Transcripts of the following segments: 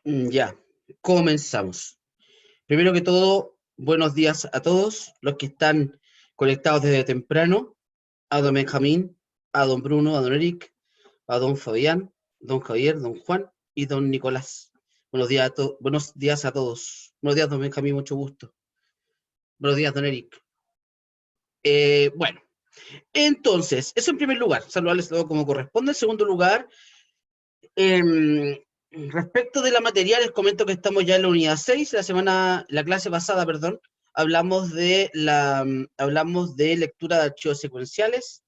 Ya, comenzamos. Primero que todo, buenos días a todos los que están conectados desde temprano, a don Benjamín, a don Bruno, a don Eric, a don Fabián, don Javier, don Juan y don Nicolás. Buenos días buenos días a todos. Buenos días, don Benjamín, mucho gusto. Buenos días, don Eric. Bueno, entonces, eso en primer lugar, saludarles todo como corresponde. En segundo lugar, respecto de la materia, les comento que estamos ya en la unidad 6, la clase pasada, perdón, hablamos de lectura de archivos secuenciales,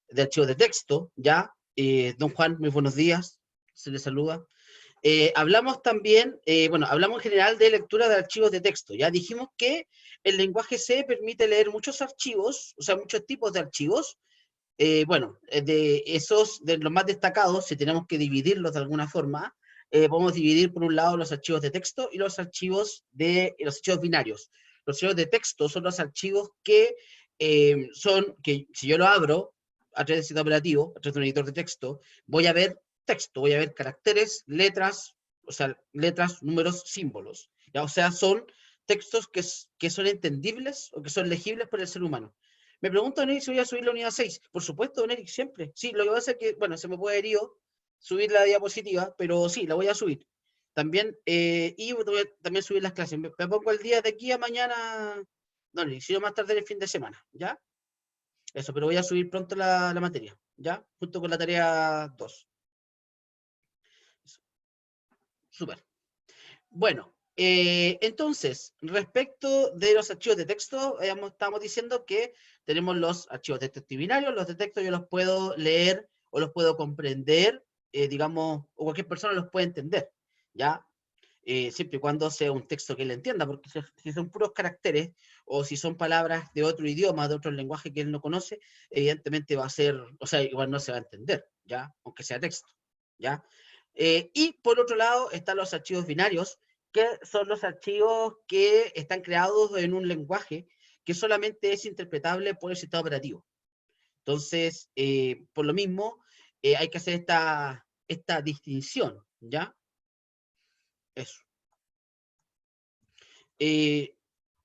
de archivos de texto, ya. Don Juan, muy buenos días, se les saluda. Hablamos también, hablamos en general de lectura de archivos de texto, ya dijimos que el lenguaje C permite leer muchos archivos, o sea, muchos tipos de archivos. De los más destacados, si tenemos que dividirlos de alguna forma, podemos dividir por un lado los archivos de texto y los archivos binarios. Los archivos de texto son los archivos que si yo lo abro a través del sistema operativo, a través de un editor de texto, voy a ver texto, voy a ver caracteres, letras, o sea, letras, números, símbolos. ¿Ya? O sea, son textos que son entendibles o que son legibles por el ser humano. Me pregunta don Eric si voy a subir la unidad 6. Por supuesto, don Eric, siempre. Sí, lo que pasa es que, se me puede haber ido subir la diapositiva, pero sí, la voy a subir. También, voy a también subir las clases. Me pongo el día de aquí a mañana, don Eric, si no más tarde el fin de semana, ¿ya? Eso, pero voy a subir pronto la materia, ¿ya? Junto con la tarea 2. Súper. Bueno, entonces, respecto de los archivos de texto, estamos diciendo que tenemos los archivos de texto binarios. Los de texto yo los puedo leer o los puedo comprender, digamos, o cualquier persona los puede entender, ¿ya? Siempre y cuando sea un texto que él entienda, porque si son puros caracteres o si son palabras de otro idioma, de otro lenguaje que él no conoce, evidentemente va a ser, o sea, igual no se va a entender, ¿ya? Aunque sea texto, ¿ya? Y por otro lado están los archivos binarios, que son los archivos que están creados en un lenguaje que solamente es interpretable por el sistema operativo. Entonces, por lo mismo, hay que hacer esta distinción, ¿ya? Eso.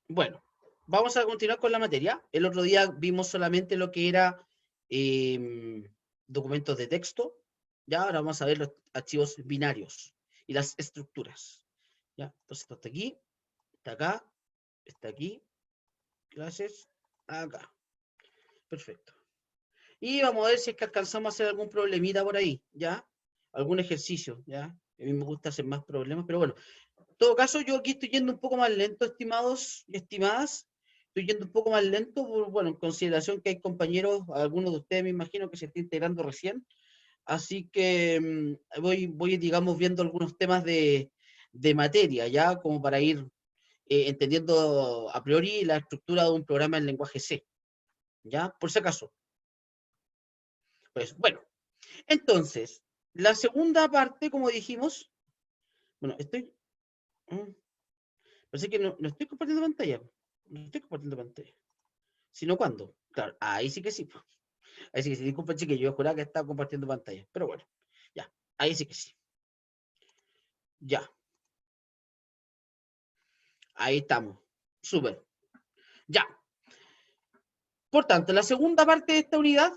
Bueno, vamos a continuar con la materia. El otro día vimos solamente lo que era documentos de texto. Ya, ahora vamos a ver los archivos binarios y las estructuras. ¿Ya? Entonces, esto está aquí, está acá, está aquí, clases, acá. Perfecto. Y vamos a ver si es que alcanzamos a hacer algún problemita por ahí, ¿ya? Algún ejercicio, ¿ya? A mí me gusta hacer más problemas, pero bueno. En todo caso, yo aquí estoy yendo un poco más lento, estimados y estimadas. Estoy yendo un poco más lento, en consideración que hay compañeros, algunos de ustedes me imagino que se están integrando recién. Así que voy, digamos, viendo algunos temas de materia, ¿ya? Como para ir entendiendo a priori la estructura de un programa en lenguaje C, ¿ya? Por si acaso. Pues bueno, entonces, la segunda parte, como dijimos, parece que no estoy compartiendo pantalla. No estoy compartiendo pantalla. ¿Sino cuándo? Claro, ahí sí que sí. Ahí sí que sí. Disculpen, que yo juraba que estaba compartiendo pantalla. Pero bueno, ya. Ahí sí que sí. Ya. Ahí estamos. Súper. Ya. Por tanto, la segunda parte de esta unidad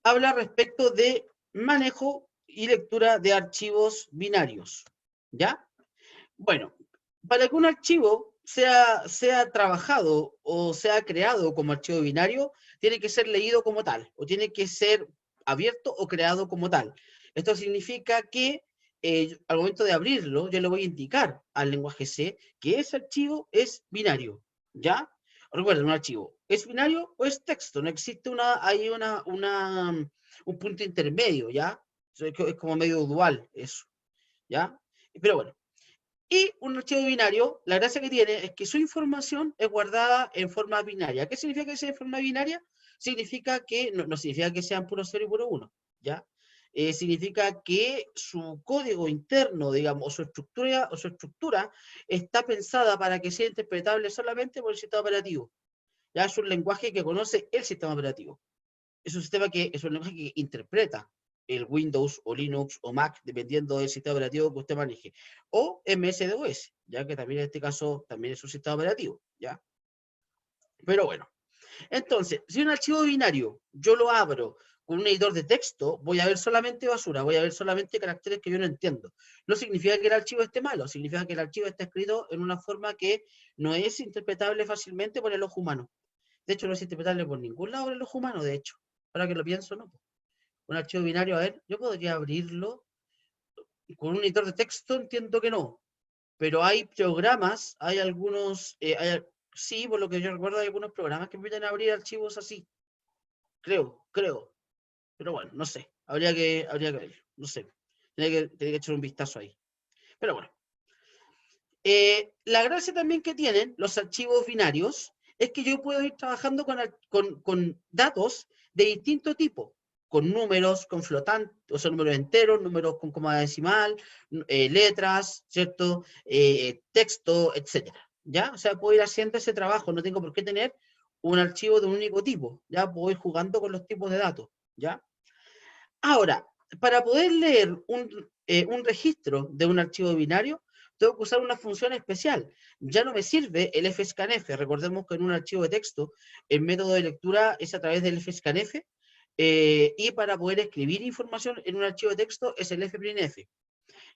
habla respecto de manejo y lectura de archivos binarios. ¿Ya? Bueno, para que un archivo sea trabajado o sea creado como archivo binario, tiene que ser leído como tal, o tiene que ser abierto o creado como tal. Esto significa que al momento de abrirlo, yo le voy a indicar al lenguaje C que ese archivo es binario, ¿ya? Recuerden, un archivo es binario o es texto, no existe un punto intermedio, ¿ya? Es como medio dual eso, ¿ya? Pero bueno, y un archivo binario, la gracia que tiene es que su información es guardada en forma binaria. ¿Qué significa que sea en forma binaria? Significa que, no significa que sean puro 0 y puro 1, ¿ya? Significa que su código interno, digamos, o su estructura está pensada para que sea interpretable solamente por el sistema operativo. Ya es un lenguaje que conoce el sistema operativo. Es un lenguaje que interpreta el Windows o Linux o Mac, dependiendo del sistema operativo que usted maneje, o MS-DOS, ya que también en este caso también es un sistema operativo, ¿ya? Pero bueno, entonces, si un archivo binario yo lo abro con un editor de texto, voy a ver solamente basura, voy a ver solamente caracteres que yo no entiendo. No significa que el archivo esté malo, significa que el archivo está escrito en una forma que no es interpretable fácilmente por el ojo humano. De hecho, no es interpretable por ningún lado por el ojo humano, de hecho. Ahora que lo pienso, no. Un archivo binario, a ver, yo podría abrirlo con un editor de texto, entiendo que no. Pero hay programas, hay algunos, sí, por lo que yo recuerdo, hay algunos programas que permiten abrir archivos así. Creo. Pero bueno, no sé. Habría que ver. No sé. Tiene que echar un vistazo ahí. Pero bueno. La gracia también que tienen los archivos binarios es que yo puedo ir trabajando con datos de distinto tipo, con números, con flotantes, o sea, números enteros, números con coma decimal, letras, ¿cierto? Texto, etcétera. ¿Ya? O sea, puedo ir haciendo ese trabajo, no tengo por qué tener un archivo de un único tipo, ¿ya? Puedo ir jugando con los tipos de datos, ¿ya? Ahora, para poder leer un registro de un archivo binario, tengo que usar una función especial. Ya no me sirve el fscanf. Recordemos que en un archivo de texto, el método de lectura es a través del fscanf, y para poder escribir información en un archivo de texto es el fprintf.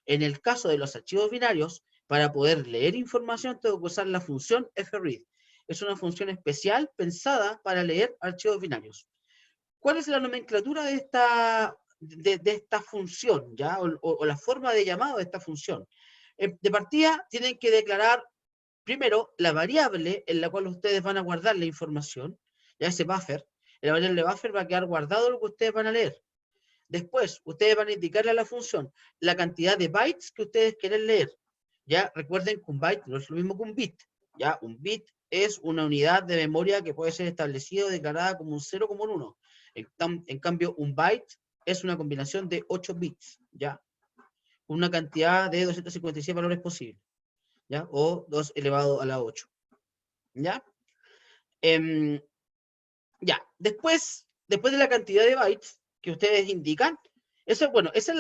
En el caso de los archivos binarios, para poder leer información, tengo que usar la función fread. Es una función especial pensada para leer archivos binarios. ¿Cuál es la nomenclatura de esta función, ¿ya? O la forma de llamado de esta función? De partida, tienen que declarar primero la variable en la cual ustedes van a guardar la información, ya ese buffer. En la variable buffer va a quedar guardado lo que ustedes van a leer. Después, ustedes van a indicarle a la función la cantidad de bytes que ustedes quieren leer. Ya recuerden que un byte no es lo mismo que un bit. Ya un bit es una unidad de memoria que puede ser establecida o declarada como un 0 o como un 1. En cambio, un byte es una combinación de 8 bits, ¿ya? Una cantidad de 256 valores posibles, ¿ya? O 2 elevado a la 8, ¿ya? Em, ya, después de la cantidad de bytes que ustedes indican, eso, bueno, esa es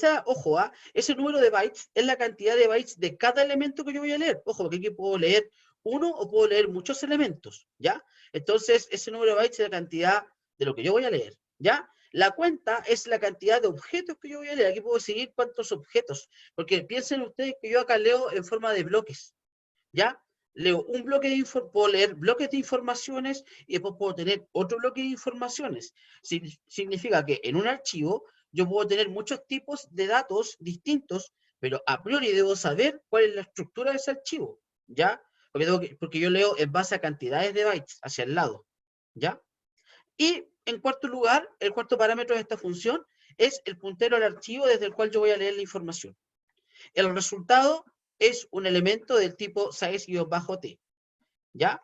la ojo, ese número de bytes es la cantidad de bytes de cada elemento que yo voy a leer. Ojo, porque aquí puedo leer uno o puedo leer muchos elementos, ¿ya? Entonces, ese número de bytes es la cantidad de lo que yo voy a leer, ¿ya? La cuenta es la cantidad de objetos que yo voy a leer. Aquí puedo seguir cuántos objetos, porque piensen ustedes que yo acá leo en forma de bloques, ¿ya? Leo un bloque de puedo leer bloques de informaciones y después puedo tener otro bloque de informaciones. Significa que en un archivo yo puedo tener muchos tipos de datos distintos, pero a priori debo saber cuál es la estructura de ese archivo, ¿ya? Porque yo leo en base a cantidades de bytes hacia el lado, ¿ya? Y en cuarto lugar, el cuarto parámetro de esta función es el puntero al archivo desde el cual yo voy a leer la información. El resultado es un elemento del tipo size-t, ¿ya?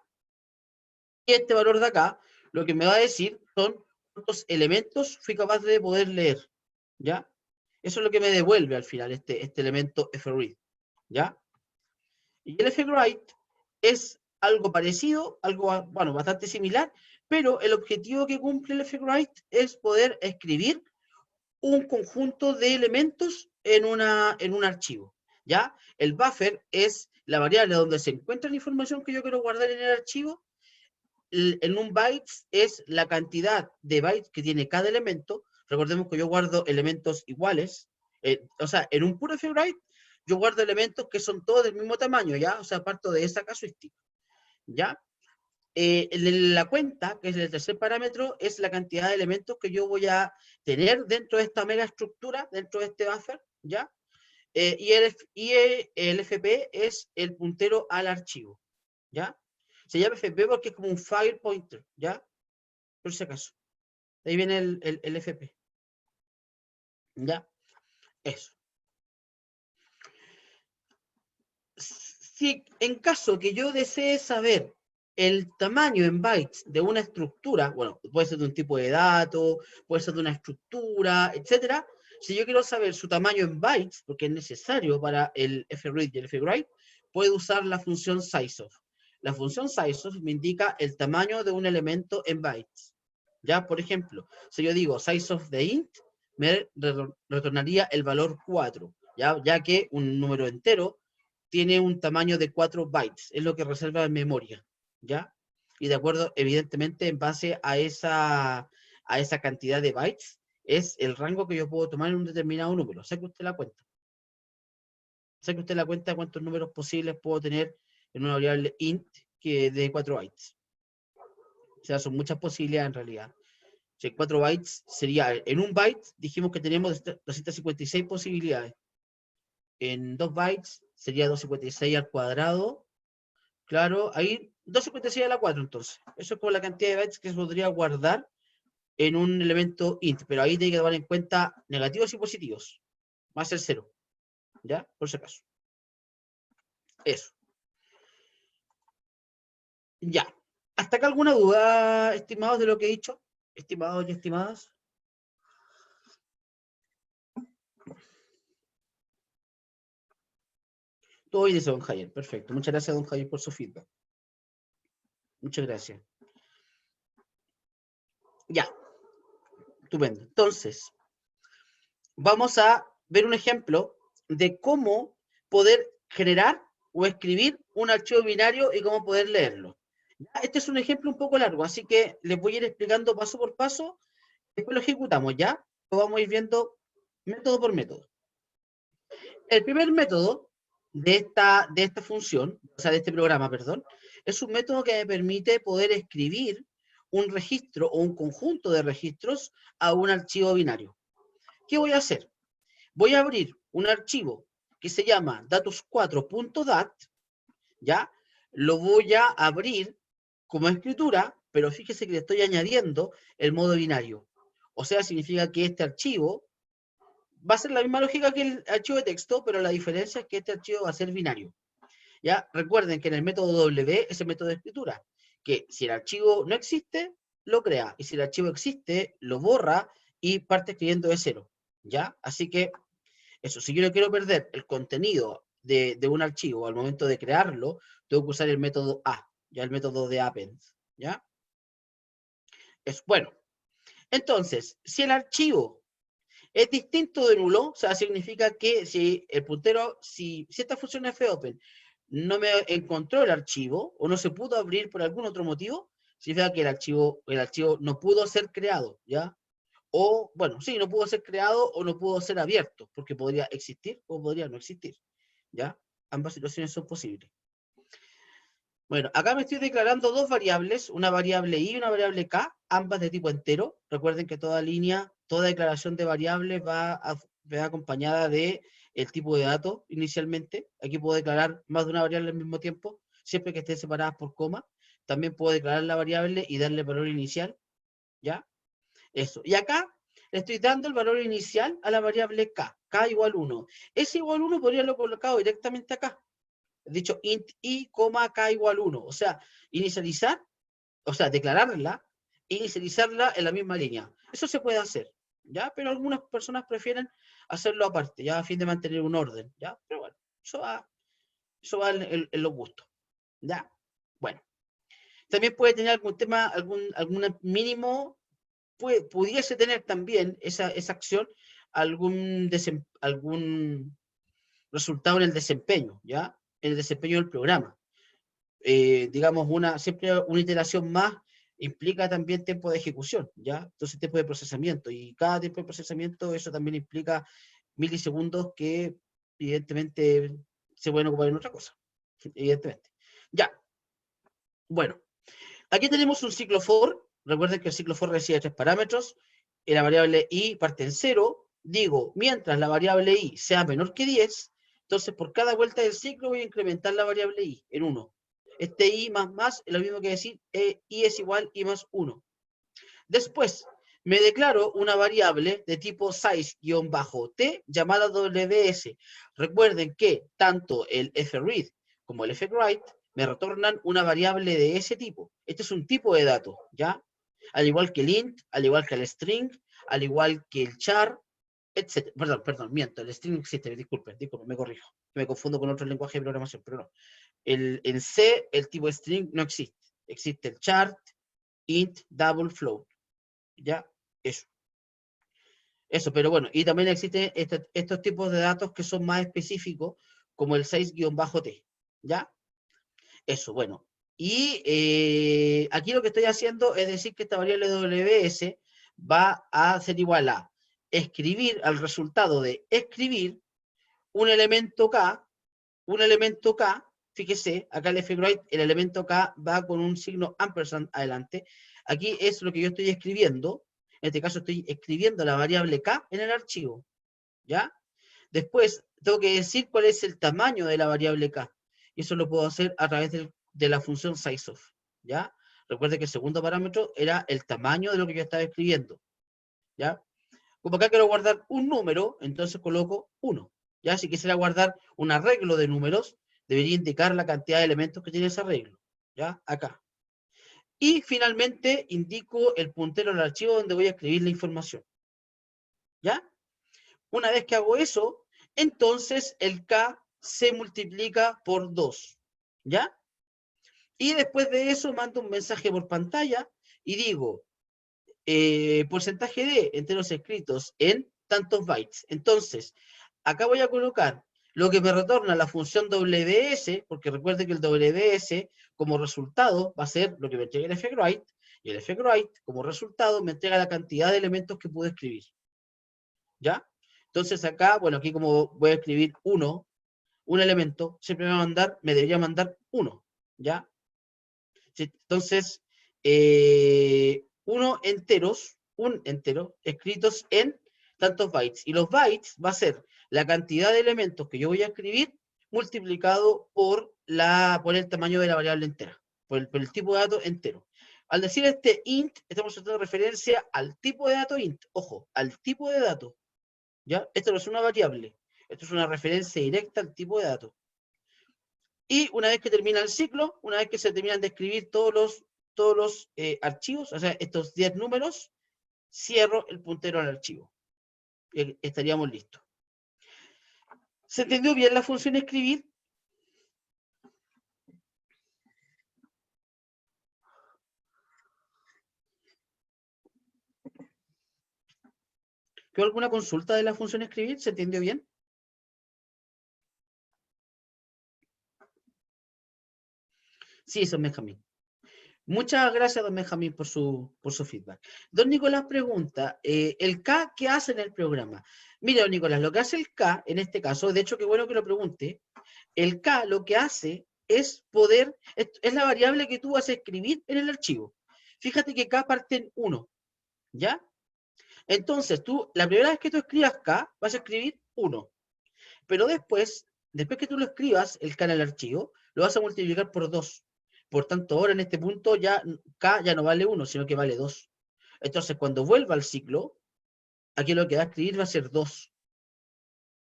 Y este valor de acá, lo que me va a decir son cuántos elementos fui capaz de poder leer, ¿ya? Eso es lo que me devuelve al final este elemento fread, ¿ya? Y el fwrite es algo parecido, algo, bueno, bastante similar, pero el objetivo que cumple el fwrite es poder escribir un conjunto de elementos en un archivo, ¿ya? El buffer es la variable donde se encuentra la información que yo quiero guardar en el archivo. En un bytes es la cantidad de bytes que tiene cada elemento. Recordemos que yo guardo elementos iguales, o sea, en un puro fwrite yo guardo elementos que son todos del mismo tamaño, ¿ya? O sea, parto de esa casuística, ¿ya? La cuenta, que es el tercer parámetro, es la cantidad de elementos que yo voy a tener dentro de esta mega estructura, dentro de este buffer, ¿ya? El FP es el puntero al archivo, ¿ya? Se llama FP porque es como un file pointer, ¿ya? Por si acaso. De ahí viene el FP, ¿ya? Eso. Si en caso que yo desee saber el tamaño en bytes de una estructura, bueno, puede ser de un tipo de dato, puede ser de una estructura, etcétera. Si yo quiero saber su tamaño en bytes, porque es necesario para el fread y el fwrite, puedo usar la función sizeof. La función sizeof me indica el tamaño de un elemento en bytes. Ya, por ejemplo, si yo digo sizeof de int, me retornaría el valor 4, ya que un número entero tiene un tamaño de 4 bytes, es lo que reserva en memoria, ¿ya? Y de acuerdo, evidentemente, en base a esa cantidad de bytes, es el rango que yo puedo tomar en un determinado número. Saque usted la cuenta. Saque usted la cuenta de cuántos números posibles puedo tener en una variable int que de 4 bytes. O sea, son muchas posibilidades en realidad. Si 4 bytes sería, en un byte dijimos que tenemos 256 posibilidades. En 2 bytes sería 256 al cuadrado. Claro, ahí 256 a la 4 entonces. Eso es como la cantidad de bytes que se podría guardar en un elemento int, pero ahí tiene que tomar en cuenta negativos y positivos. Va a ser 0. ¿Ya? Por si acaso. Eso. Ya. ¿Hasta acá alguna duda, estimados, de lo que he dicho? Estimados y estimadas. Todo bien, dice don Javier. Perfecto. Muchas gracias, don Javier, por su feedback. Muchas gracias. Ya. Estupendo. Entonces, vamos a ver un ejemplo de cómo poder generar o escribir un archivo binario y cómo poder leerlo. Este es un ejemplo un poco largo, así que les voy a ir explicando paso por paso. Después lo ejecutamos, ¿ya? Lo vamos a ir viendo método por método. El primer método de esta función, o sea, de este programa, perdón, es un método que me permite poder escribir un registro o un conjunto de registros a un archivo binario. ¿Qué voy a hacer? Voy a abrir un archivo que se llama datos4.dat, ¿ya? Lo voy a abrir como escritura, pero fíjese que le estoy añadiendo el modo binario. O sea, significa que este archivo va a ser la misma lógica que el archivo de texto, pero la diferencia es que este archivo va a ser binario. ¿Ya? Recuerden que en el método W es el método de escritura, que si el archivo no existe, lo crea, y si el archivo existe, lo borra y parte escribiendo de cero. ¿Ya? Así que eso, si yo no quiero perder el contenido de un archivo al momento de crearlo, tengo que usar el método A, ya el método de append, ¿ya? Es bueno. Entonces, si el archivo es distinto de nulo, o sea, significa que si el puntero, si esta función fopen no me encontró el archivo o no se pudo abrir por algún otro motivo, significa que el archivo no pudo ser creado, ¿ya? O, bueno, sí, no pudo ser creado o no pudo ser abierto, porque podría existir o podría no existir, ¿ya? Ambas situaciones son posibles. Bueno, acá me estoy declarando dos variables, una variable i y una variable k, ambas de tipo entero. Recuerden que toda línea, toda declaración de variables va acompañada de el tipo de dato inicialmente. Aquí puedo declarar más de una variable al mismo tiempo, siempre que estén separadas por coma. También puedo declarar la variable y darle valor inicial, ¿ya? Eso. Y acá le estoy dando el valor inicial a la variable k igual 1. Ese igual 1 podría haberlo colocado directamente acá. Dicho int i, k igual 1. O sea, inicializar, o sea, declararla e inicializarla en la misma línea. Eso se puede hacer, ¿ya? Pero algunas personas prefieren hacerlo aparte, ya a fin de mantener un orden, ¿ya? Pero bueno, eso va en los gustos, ¿ya? Bueno. También puede tener algún tema, algún mínimo, pudiese tener también esa acción algún resultado en el desempeño, ¿ya? En el desempeño del programa. Digamos, siempre una iteración más implica también tiempo de ejecución, ¿ya? Entonces tiempo de procesamiento, y cada tiempo de procesamiento eso también implica milisegundos que evidentemente se pueden ocupar en otra cosa, evidentemente. Ya, bueno, aquí tenemos un ciclo for. Recuerden que el ciclo for recibe tres parámetros, y la variable i parte en 0, digo, mientras la variable i sea menor que 10, entonces por cada vuelta del ciclo voy a incrementar la variable i en 1. Este i más es lo mismo que decir i es igual i más 1. Después, me declaro una variable de tipo size-t llamada ws. Recuerden que tanto el fread como el fwrite me retornan una variable de ese tipo. Este es un tipo de dato, ¿ya? Al igual que el int, al igual que el string, al igual que el char, etc. Perdón, miento, el string existe, disculpen, me corrijo. Me confundo con otro lenguaje de programación, pero no. En C, el tipo string no existe. Existe el chart, int, double, float. ¿Ya? Eso. Eso, pero bueno, y también existen estos tipos de datos que son más específicos, como el 6-T, ¿ya? Eso, bueno. Y aquí lo que estoy haciendo es decir que esta variable WS va a ser igual a escribir, al resultado de escribir un elemento K, fíjese, acá el fwrite, el elemento K va con un signo ampersand adelante. Aquí es lo que yo estoy escribiendo. En este caso estoy escribiendo la variable K en el archivo, ¿ya? Después tengo que decir cuál es el tamaño de la variable K. Y eso lo puedo hacer a través de la función sizeOf, ¿ya? Recuerde que el segundo parámetro era el tamaño de lo que yo estaba escribiendo, ¿ya? Como acá quiero guardar un número, entonces coloco 1. ¿Ya? Si quisiera guardar un arreglo de números, debería indicar la cantidad de elementos que tiene ese arreglo. ¿Ya? Acá. Y finalmente indico el puntero al archivo donde voy a escribir la información. ¿Ya? Una vez que hago eso, entonces el K se multiplica por 2. ¿Ya? Y después de eso mando un mensaje por pantalla y digo, porcentaje de enteros escritos en tantos bytes. Entonces, acá voy a colocar lo que me retorna la función WS, porque recuerde que el WS como resultado va a ser lo que me entrega el fwrite, y el fwrite como resultado me entrega la cantidad de elementos que pude escribir. ¿Ya? Entonces acá, bueno, aquí como voy a escribir un elemento, siempre me debería mandar 1. ¿Ya? Entonces, un entero, escritos en tantos bytes. Y los bytes va a ser la cantidad de elementos que yo voy a escribir multiplicado por el tamaño de la variable entera, por el tipo de dato entero. Al decir este int, estamos haciendo referencia al tipo de dato int. Ojo, al tipo de dato. ¿Ya? Esto no es una variable. Esto es una referencia directa al tipo de dato. Y una vez que termina el ciclo, una vez que se terminan de escribir todos los archivos, o sea, estos 10 números, cierro el puntero al archivo. Y estaríamos listos. ¿Se entendió bien la función escribir? ¿Quedó alguna consulta de la función escribir? ¿Se entendió bien? Sí, eso es Benjamín. Muchas gracias, don Benjamín, por su feedback. Don Nicolás pregunta, ¿el K qué hace en el programa? Mira, don Nicolás, lo que hace el K, en este caso, de hecho, qué bueno que lo pregunte, el K lo que hace es es la variable que tú vas a escribir en el archivo. Fíjate que K parte en 1, ¿ya? Entonces, la primera vez que tú escribas K, vas a escribir 1. Pero después que tú lo escribas, el K en el archivo, lo vas a multiplicar por 2. Por tanto, ahora en este punto ya K ya no vale 1, sino que vale 2. Entonces, cuando vuelva al ciclo, aquí lo que va a escribir va a ser 2.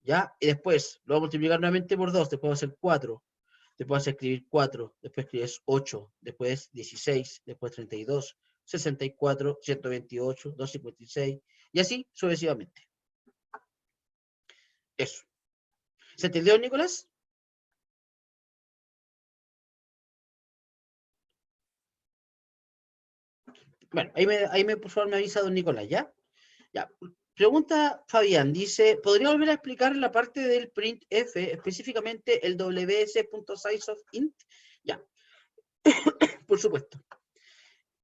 ¿Ya? Y después lo va a multiplicar nuevamente por 2, después va a ser 4. Después vas a escribir 4, después escribes 8, después 16, después 32, 64, 128, 256, y así sucesivamente. Eso. ¿Se entendió, Nicolás? Bueno, ahí me por favor me avisa don Nicolás, ¿ya? Ya. Pregunta Fabián, dice, ¿podría volver a explicar la parte del printf, específicamente el ws.sizeOfInt? Ya, por supuesto.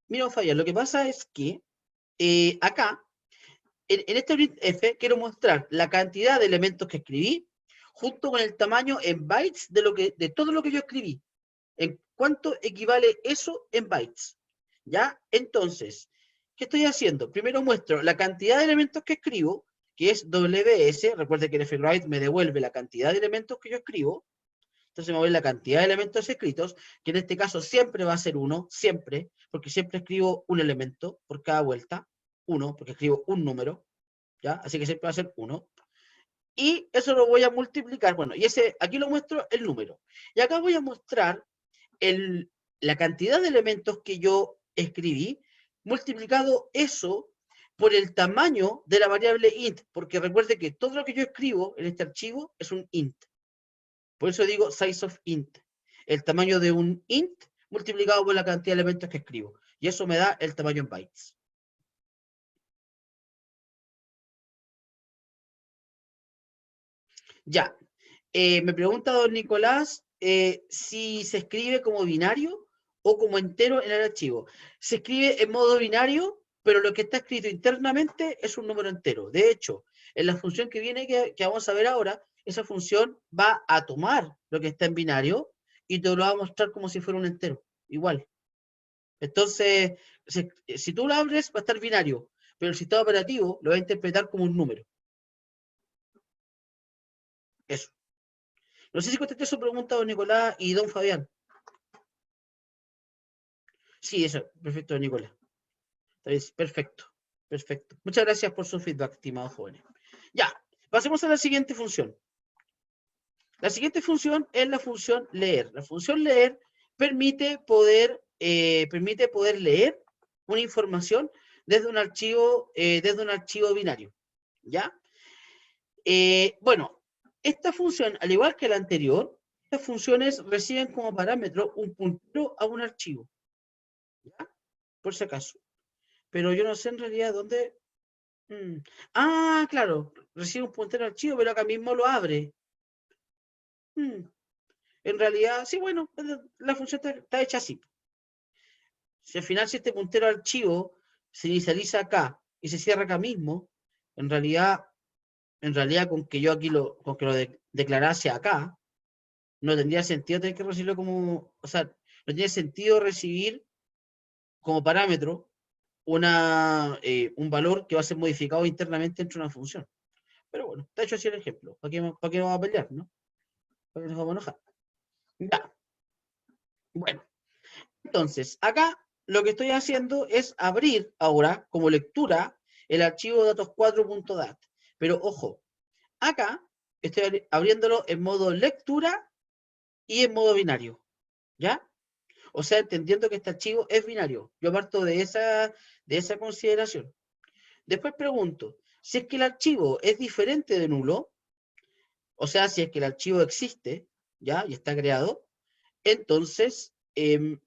Mira, Fabián, lo que pasa es que acá, en este printf, quiero mostrar la cantidad de elementos que escribí junto con el tamaño en bytes de todo lo que yo escribí. ¿En cuánto equivale eso en bytes? ¿Ya? Entonces, ¿qué estoy haciendo? Primero muestro la cantidad de elementos que escribo, que es WS. Recuerde que el fwrite me devuelve la cantidad de elementos que yo escribo. Entonces me voy a la cantidad de elementos escritos, que en este caso siempre va a ser 1, siempre, porque siempre escribo un elemento por cada vuelta. 1, porque escribo un número, ¿ya? Así que siempre va a ser 1. Y eso lo voy a multiplicar. Bueno, y aquí lo muestro el número. Y acá voy a mostrar la cantidad de elementos que yo escribí, multiplicado eso por el tamaño de la variable int, porque recuerde que todo lo que yo escribo en este archivo es un int. Por eso digo size of int. El tamaño de un int multiplicado por la cantidad de elementos que escribo. Y eso me da el tamaño en bytes. Ya. Me pregunta don Nicolás si se escribe como binario o como entero en el archivo. Se escribe en modo binario, pero lo que está escrito internamente es un número entero. De hecho, en la función que viene, que vamos a ver ahora, esa función va a tomar lo que está en binario y te lo va a mostrar como si fuera un entero. Igual. Entonces, si tú lo abres, va a estar binario, pero el sistema operativo lo va a interpretar como un número. Eso. No sé si contesté su pregunta, don Nicolás y don Fabián. Sí, eso, perfecto, Nicolás. Perfecto, perfecto. Muchas gracias por su feedback, estimados jóvenes. Ya, pasemos a la siguiente función. La siguiente función es la función leer. La función leer permite poder leer una información desde un archivo binario. ¿Ya? Bueno, esta función, al igual que la anterior, estas funciones reciben como parámetro un puntero a un archivo. ¿Ya? Por si acaso. Pero yo no sé en realidad dónde. Claro, recibe un puntero al archivo, pero acá mismo lo abre. Mm, En realidad, sí, bueno, la función está hecha así. Si al final, si este puntero al archivo se inicializa acá y se cierra acá mismo, en realidad, con que yo aquí con que lo declarase acá, no tendría sentido tener que recibirlo como, o sea, no tiene sentido recibir como parámetro un valor que va a ser modificado internamente dentro de una función. Pero bueno, está hecho así el ejemplo. ¿Para qué vamos a pelear, no? ¿Para qué nos vamos a enojar? Ya, bueno. Entonces, acá lo que estoy haciendo es abrir ahora como lectura el archivo datos4.dat. Pero ojo, acá estoy abriéndolo en modo lectura y en modo binario. ¿Ya? O sea, entendiendo que este archivo es binario. Yo parto de esa consideración. Después pregunto, si es que el archivo es diferente de nulo, o sea, si es que el archivo existe, ¿ya? Y está creado, entonces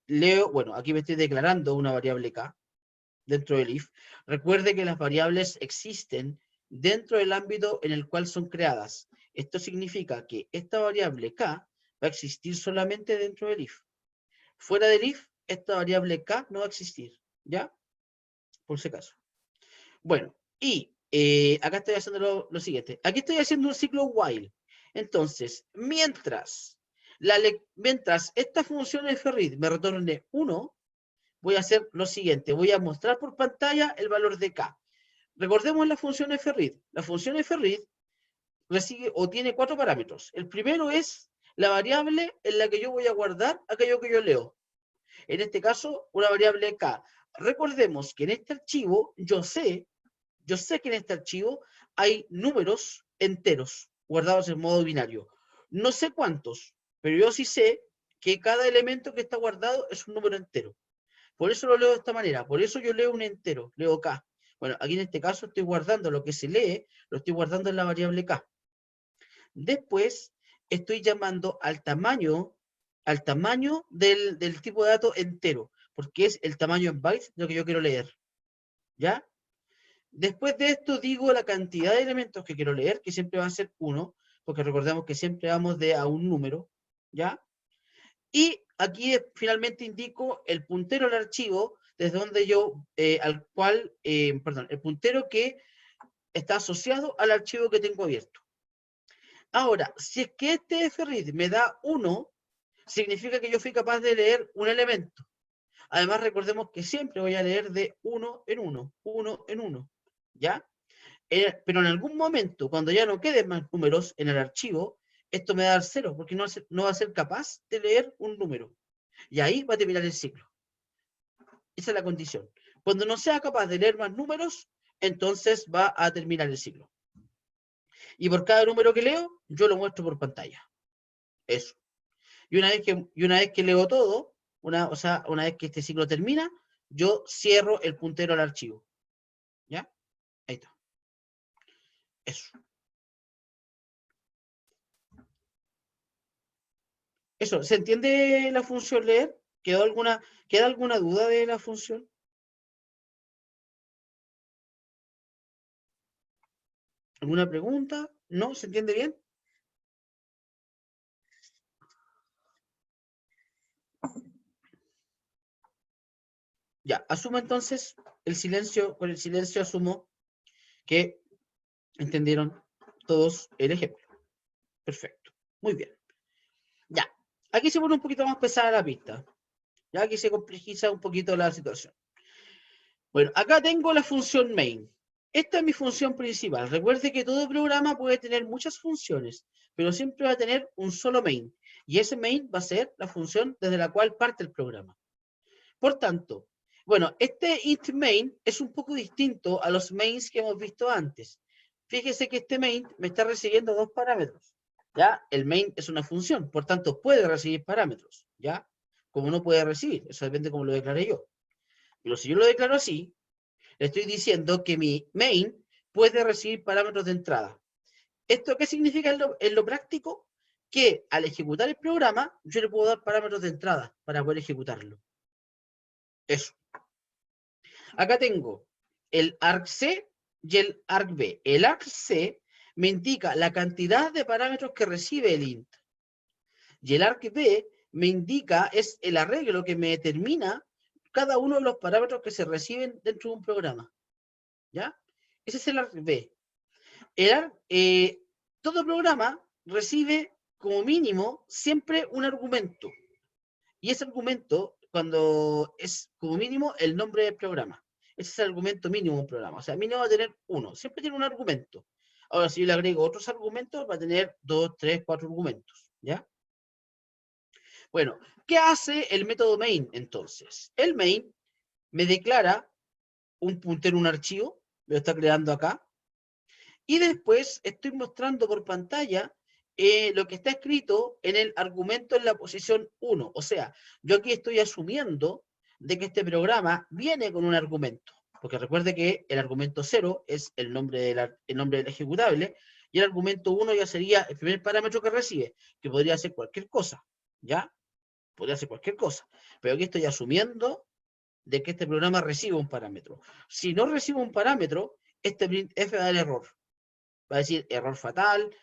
leo, bueno, aquí me estoy declarando una variable k dentro del if. Recuerde que las variables existen dentro del ámbito en el cual son creadas. Esto significa que esta variable k va a existir solamente dentro del if. Fuera del if, esta variable k no va a existir, ¿ya? Por si acaso. Bueno, y acá estoy haciendo lo siguiente. Aquí estoy haciendo un ciclo while. Entonces, mientras esta función fread me retorne 1, voy a hacer lo siguiente. Voy a mostrar por pantalla el valor de k. Recordemos la función fread. La función fread recibe o tiene 4 parámetros. El primero es la variable en la que yo voy a guardar aquello que yo leo. En este caso, una variable k. Recordemos que en este archivo yo sé que en este archivo hay números enteros guardados en modo binario. No sé cuántos, pero yo sí sé que cada elemento que está guardado es un número entero. Por eso lo leo de esta manera. Por eso yo leo un entero, leo k. Bueno, aquí en este caso estoy guardando lo que se lee, lo estoy guardando en la variable k. Después estoy llamando al tamaño del tipo de dato entero, porque es el tamaño en bytes de lo que yo quiero leer. ¿Ya? Después de esto digo la cantidad de elementos que quiero leer, que siempre va a ser 1, porque recordemos que siempre vamos de a un número, ¿ya? Y aquí finalmente indico el puntero del archivo, desde donde yo, el puntero que está asociado al archivo que tengo abierto. Ahora, si es que este fread me da 1, significa que yo fui capaz de leer un elemento. Además, recordemos que siempre voy a leer de 1 en 1, 1 en 1, ¿ya? Pero en algún momento, cuando ya no queden más números en el archivo, esto me va a dar 0, porque no va a ser capaz de leer un número. Y ahí va a terminar el ciclo. Esa es la condición. Cuando no sea capaz de leer más números, entonces va a terminar el ciclo. Y por cada número que leo, yo lo muestro por pantalla. Eso. Y una vez que leo todo, una vez que este ciclo termina, yo cierro el puntero al archivo. ¿Ya? Ahí está. Eso. Eso. ¿Se entiende la función leer? ¿Queda alguna duda de la función? ¿Alguna pregunta? ¿No? ¿Se entiende bien? Ya, asumo entonces el silencio, con el silencio asumo que entendieron todos el ejemplo. Perfecto. Muy bien. Ya. Aquí se pone un poquito más pesada la pista. Ya aquí se complejiza un poquito la situación. Bueno, acá tengo la función main. Esta es mi función principal. Recuerde que todo programa puede tener muchas funciones, pero siempre va a tener un solo main. Y ese main va a ser la función desde la cual parte el programa. Por tanto, bueno, este int main es un poco distinto a los mains que hemos visto antes. Fíjese que este main me está recibiendo dos parámetros. ¿Ya? El main es una función, por tanto puede recibir parámetros. ¿Ya? Como no puede recibir, eso depende de cómo lo declaré yo. Pero si yo lo declaro así, le estoy diciendo que mi main puede recibir parámetros de entrada. ¿Esto qué significa en lo práctico? Que al ejecutar el programa, yo le puedo dar parámetros de entrada para poder ejecutarlo. Eso. Acá tengo el argc y el argv. El argc me indica la cantidad de parámetros que recibe el int. Y el argv me indica, es el arreglo que me determina cada uno de los parámetros que se reciben dentro de un programa. ¿Ya? Ese es el argv. Todo programa recibe como mínimo siempre un argumento. Y ese argumento, cuando es como mínimo el nombre del programa. Ese es el argumento mínimo de un programa. O sea, mínimo va a tener uno. Siempre tiene un argumento. Ahora, si yo le agrego otros argumentos, va a tener dos, tres, cuatro argumentos. ¿Ya? Bueno, ¿qué hace el método main entonces? El main me declara un puntero, un archivo, lo está creando acá, y después estoy mostrando por pantalla lo que está escrito en el argumento en la posición 1. O sea, yo aquí estoy asumiendo de que este programa viene con un argumento. Porque recuerde que el argumento 0 es el nombre del ejecutable y el argumento 1 ya sería el primer parámetro que recibe, que podría ser cualquier cosa. ¿Ya? Podría ser cualquier cosa. Pero aquí estoy asumiendo de que este programa recibe un parámetro. Si no recibe un parámetro, este printf va a dar error. Va a decir error fatal,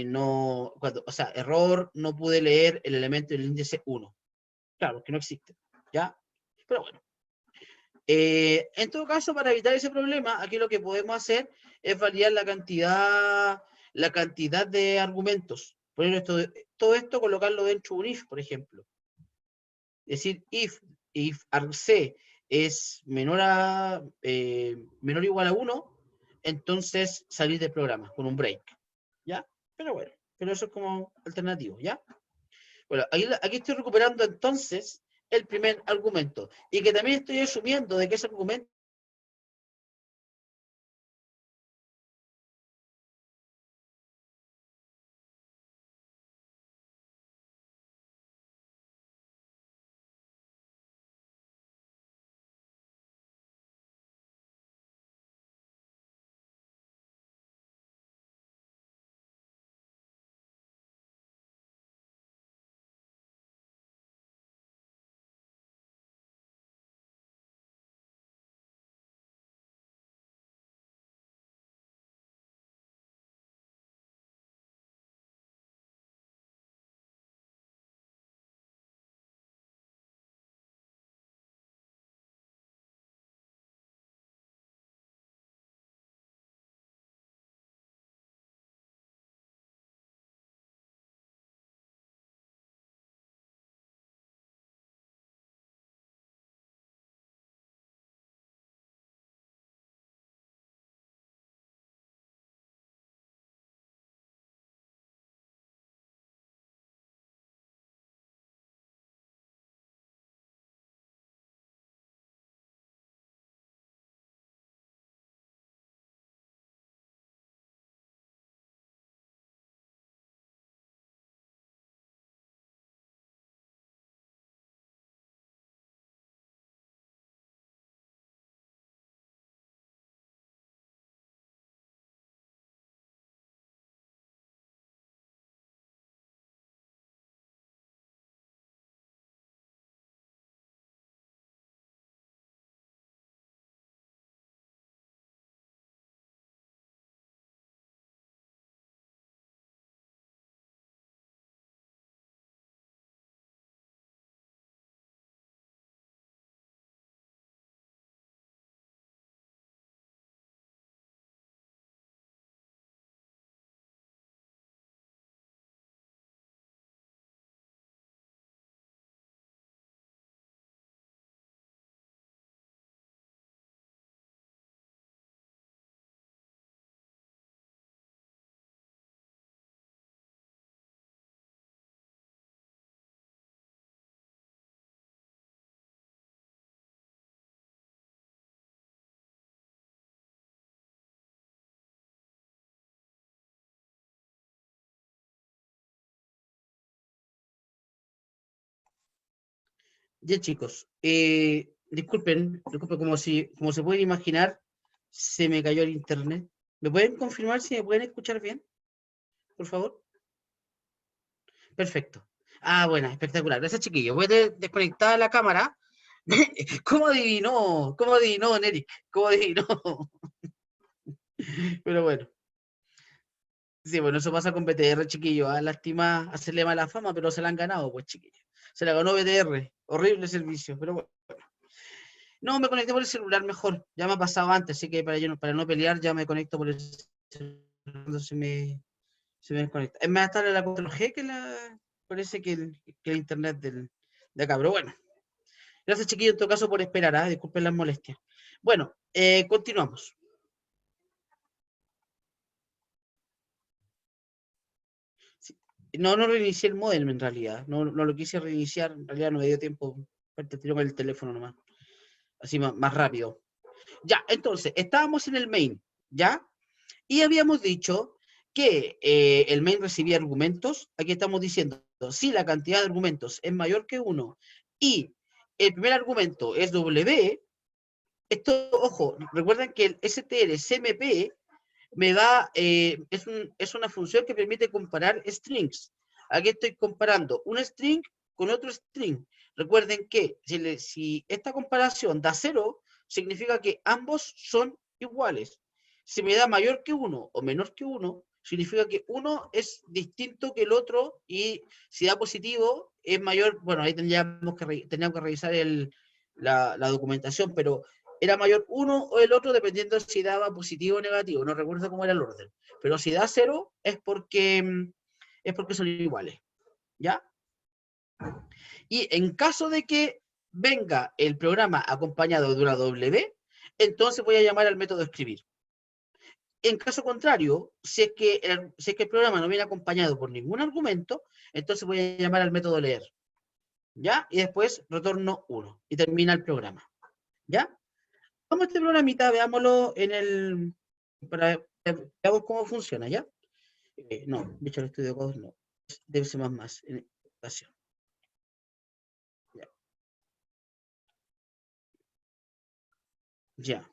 no, o sea, error, no pude leer el elemento del índice 1. Claro, que no existe, ¿ya? Pero bueno. En todo caso, para evitar ese problema, aquí lo que podemos hacer es validar la cantidad de argumentos. Poner todo esto, colocarlo dentro de un if, por ejemplo. Es decir, if argc es menor o igual a 1, entonces salir del programa con un break. ¿Ya? Pero bueno, pero eso es como alternativo, ¿ya? Bueno, aquí estoy recuperando entonces el primer argumento y que también estoy asumiendo de que ese argumento Ya chicos, disculpen, como se pueden imaginar, se me cayó el internet. ¿Me pueden confirmar si me pueden escuchar bien, por favor? Perfecto. Ah, bueno, espectacular. Gracias, chiquillos. Voy a desconectar la cámara. ¿Cómo adivinó? ¿Cómo adivinó, Eric? ¿Cómo adivinó? Pero bueno. Sí, bueno, eso pasa con BTR, chiquillos. Lástima hacerle mala fama, pero se la han ganado, pues, chiquillos. Se la ganó BTR. Horrible servicio, pero bueno. No, me conecté por el celular mejor. Ya me ha pasado antes, así que para no pelear, ya me conecto por el celular cuando se me desconecta. Es más estable la 4G parece que el internet de acá, pero bueno. Gracias, chiquillos, en todo caso, por esperar. Disculpen las molestias. Bueno, continuamos. Sí. No, no reinicié el modem en realidad. No, no lo quise reiniciar. En realidad no me dio tiempo. Te tiro con el teléfono nomás. Así más rápido. Ya, entonces, estábamos en el main, ¿ya? Y habíamos dicho que el main recibía argumentos. Aquí estamos diciendo, si la cantidad de argumentos es mayor que 1 y el primer argumento es W, esto, ojo, recuerden que el strcmp me da, es una función que permite comparar strings. Aquí estoy comparando un string con otro string. Recuerden que si esta comparación da 0, significa que ambos son iguales. Si me da mayor que 1 o menor que 1, significa que uno es distinto que el otro, y si da positivo es mayor. Bueno, ahí tendríamos que revisar la documentación, pero era mayor uno o el otro dependiendo si daba positivo o negativo. No recuerdo cómo era el orden. Pero si da 0 es porque son iguales. ¿Ya? Y en caso de que venga el programa acompañado de una W, entonces voy a llamar al método escribir. En caso contrario, si es que el programa no viene acompañado por ningún argumento, entonces voy a llamar al método leer. ¿Ya? Y después retorno 1 y termina el programa. ¿Ya? Vamos a este programita, veámoslo veamos cómo funciona, ¿ya? No, Visual Studio Code no. Debe ser más en ocasión. Ya. Ya.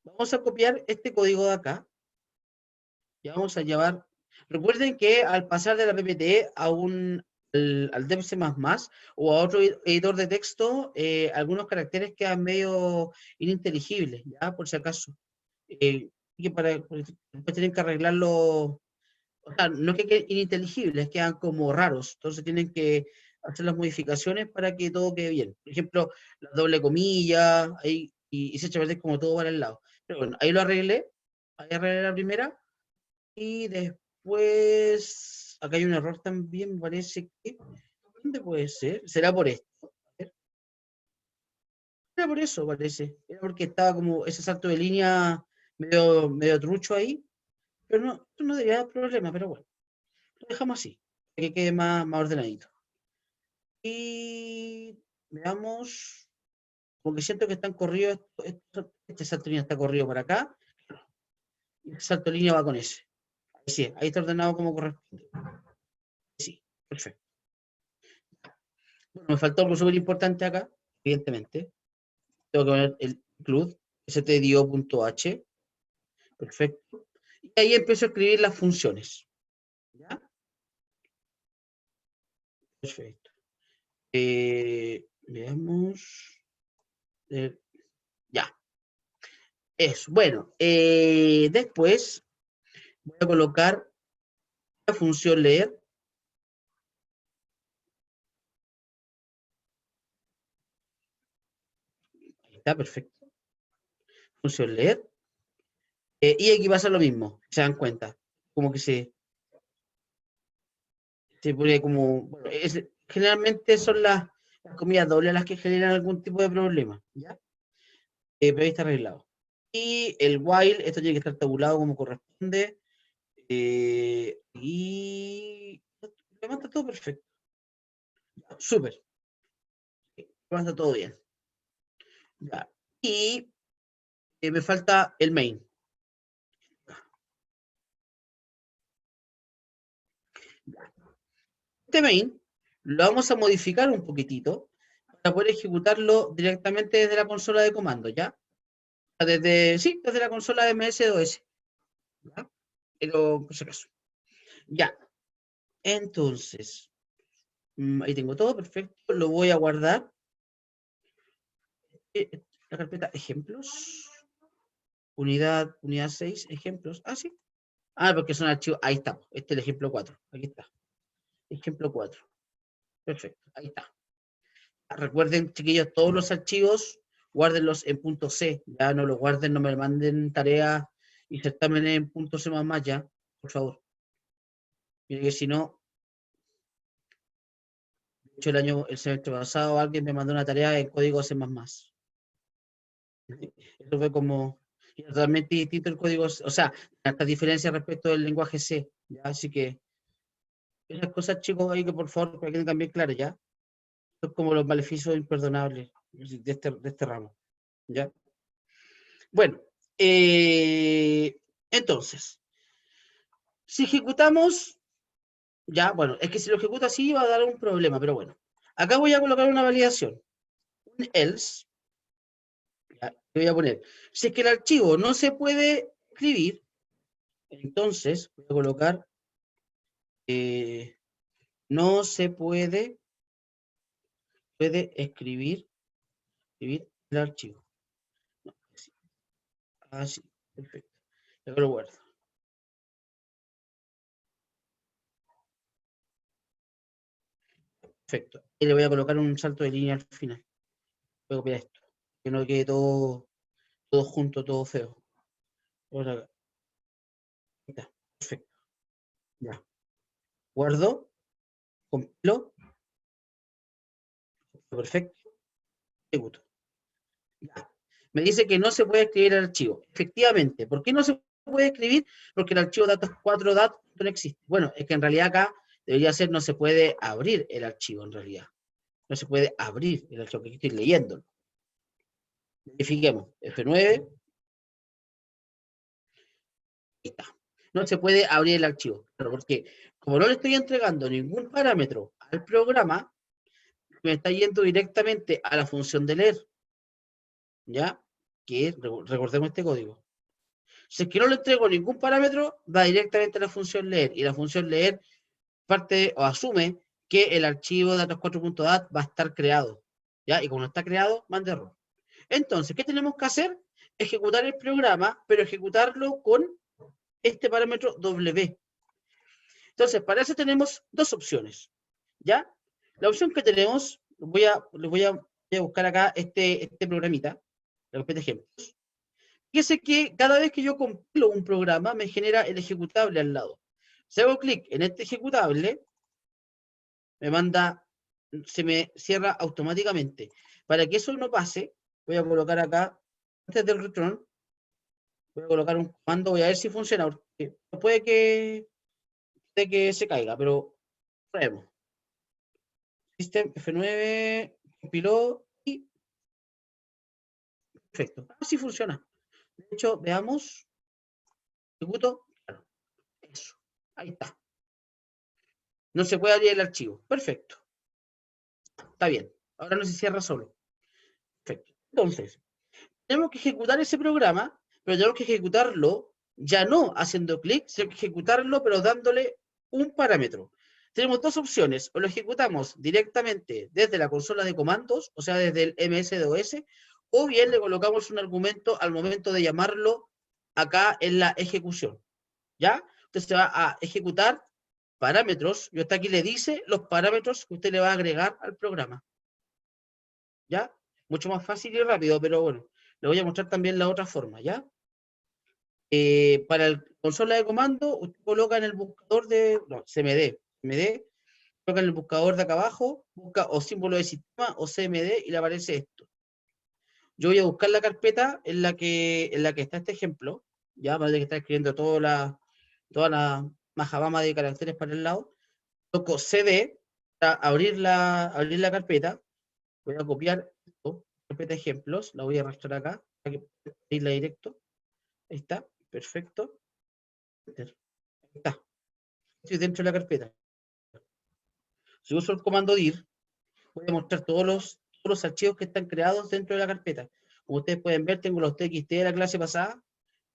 Vamos a copiar este código de acá. Y vamos a llevar. Recuerden que al pasar de la PPT al Dev C++ o a otro editor de texto, algunos caracteres quedan medio ininteligibles, ¿ya? Por si acaso. Y después tienen que arreglarlo. O sea, no que queden ininteligibles, quedan como raros. Entonces tienen que hacer las modificaciones para que todo quede bien. Por ejemplo, la doble comilla, ahí, y se echa a perder como todo para el lado. Pero bueno, ahí lo arreglé. Ahí arreglé la primera. Y después, acá hay un error también, me parece que. ¿Dónde puede ser? ¿Será por esto? A ver. Era por eso, parece. Era porque estaba como ese salto de línea medio trucho ahí. Pero no, esto no debería dar problema, pero bueno. Lo dejamos así, para que quede más ordenadito. Y veamos, como que siento que están corridos, este salto de línea está corrido para acá, y este salto de línea va con ese. Ahí sí, ahí está ordenado como corresponde. Sí, perfecto. Bueno, me faltó algo súper importante acá, evidentemente. Tengo que poner el include, stdio.h, perfecto. Y ahí empiezo a escribir las funciones. ¿Ya? Perfecto. Veamos. Ya. Eso. Bueno, después voy a colocar la función leer. Está perfecto. Función leer. Y aquí pasa lo mismo, se dan cuenta. Como que se pone como. Bueno, generalmente son las comidas dobles las que generan algún tipo de problema. ¿Ya? Pero ahí está arreglado. Y el while, esto tiene que estar tabulado como corresponde. Y lo demás está todo perfecto. Súper. Lo demás está todo bien. Ya. Y me falta el main. Este main lo vamos a modificar un poquitito para poder ejecutarlo directamente desde la consola de comando, ¿ya? Desde la consola de MS2S, ¿ya? Pero, por si acaso. Ya, entonces, ahí tengo todo, perfecto, lo voy a guardar. La carpeta ejemplos, unidad 6, ejemplos, sí. Porque son archivos, ahí está, este es el ejemplo 4, aquí está, ejemplo 4, perfecto, ahí está. Recuerden, chiquillos, todos los archivos, guárdenlos en .c, ya no los guarden, no me manden tareas y certámenes en .c++, ya, por favor. Mire que si no, de hecho el semestre pasado alguien me mandó una tarea en código C++. Eso fue como totalmente distinto el código, o sea, hasta diferencia respecto del lenguaje C, ¿ya? Así que esas cosas, chicos, hay que por favor, para que tengan bien claro, ¿ya? Son como los maleficios imperdonables de este ramo, ¿ya? Bueno, entonces, si ejecutamos, ya, bueno, es que si lo ejecuta así va a dar un problema, pero bueno. Acá voy a colocar una validación, un else, ya, voy a poner, si es que el archivo no se puede escribir, entonces voy a colocar, no se puede escribir el archivo. No, así, perfecto. Ya lo guardo. Perfecto. Y le voy a colocar un salto de línea al final. Voy a copiar esto. Que no quede todo junto, todo feo. Ahora, ahí está. Perfecto. Ya. Guardo, compilo. Perfecto. Ejecuto. Ya. Me dice que no se puede escribir el archivo. Efectivamente. ¿Por qué no se puede escribir? Porque el archivo datos 4 dat no existe. Bueno, es que en realidad acá debería ser no se puede abrir el archivo en realidad. No se puede abrir el archivo que estoy leyendo. Verifiquemos. F9. Ahí está. No se puede abrir el archivo. Claro, porque como no le estoy entregando ningún parámetro al programa, me está yendo directamente a la función de leer. ¿Ya? Que recordemos este código. Si es que no le entrego ningún parámetro, va directamente a la función leer. Y la función leer parte o asume que el archivo datos4.dat va a estar creado. ¿Ya? Y como no está creado, manda error. Entonces, ¿qué tenemos que hacer? Ejecutar el programa, pero ejecutarlo con este parámetro W. Entonces, para eso tenemos dos opciones, ¿ya? La opción que tenemos, les voy a buscar acá este programita, repite ejemplos. Fíjese que cada vez que yo compilo un programa, me genera el ejecutable al lado. Si hago clic en este ejecutable, me manda, se me cierra automáticamente. Para que eso no pase, voy a colocar acá, antes del return, voy a colocar un comando, voy a ver si funciona, porque puede que se caiga, pero probemos. System F9, compiló y perfecto. Así funciona. De hecho, veamos. Ejecuto. Claro, eso. Ahí está. No se puede abrir el archivo. Perfecto. Está bien. Ahora no se cierra solo. Perfecto. Entonces, tenemos que ejecutar ese programa, pero tenemos que ejecutarlo ya no haciendo clic, sino que ejecutarlo, pero dándole un parámetro. Tenemos dos opciones, o lo ejecutamos directamente desde la consola de comandos, o sea, desde el MS2S, o bien le colocamos un argumento al momento de llamarlo acá en la ejecución, ¿ya? Entonces se va a ejecutar parámetros, y hasta aquí le dice los parámetros que usted le va a agregar al programa, ¿ya? Mucho más fácil y rápido, pero bueno, le voy a mostrar también la otra forma, ¿ya? Para el consola de comando, usted coloca en el buscador de, no, CMD, coloca en el buscador de acá abajo, busca o símbolo de sistema o CMD y le aparece esto. Yo voy a buscar la carpeta en la que está este ejemplo, ya, para que está escribiendo toda la majabama de caracteres para el lado. Toco CD para abrir la carpeta. Voy a copiar esto, carpeta ejemplos, la voy a arrastrar acá, para que pueda abrirla directo. Ahí está, perfecto. Ahí está. Estoy dentro de la carpeta. Si uso el comando dir, voy a mostrar todos los archivos que están creados dentro de la carpeta. Como ustedes pueden ver, tengo los txt de la clase pasada,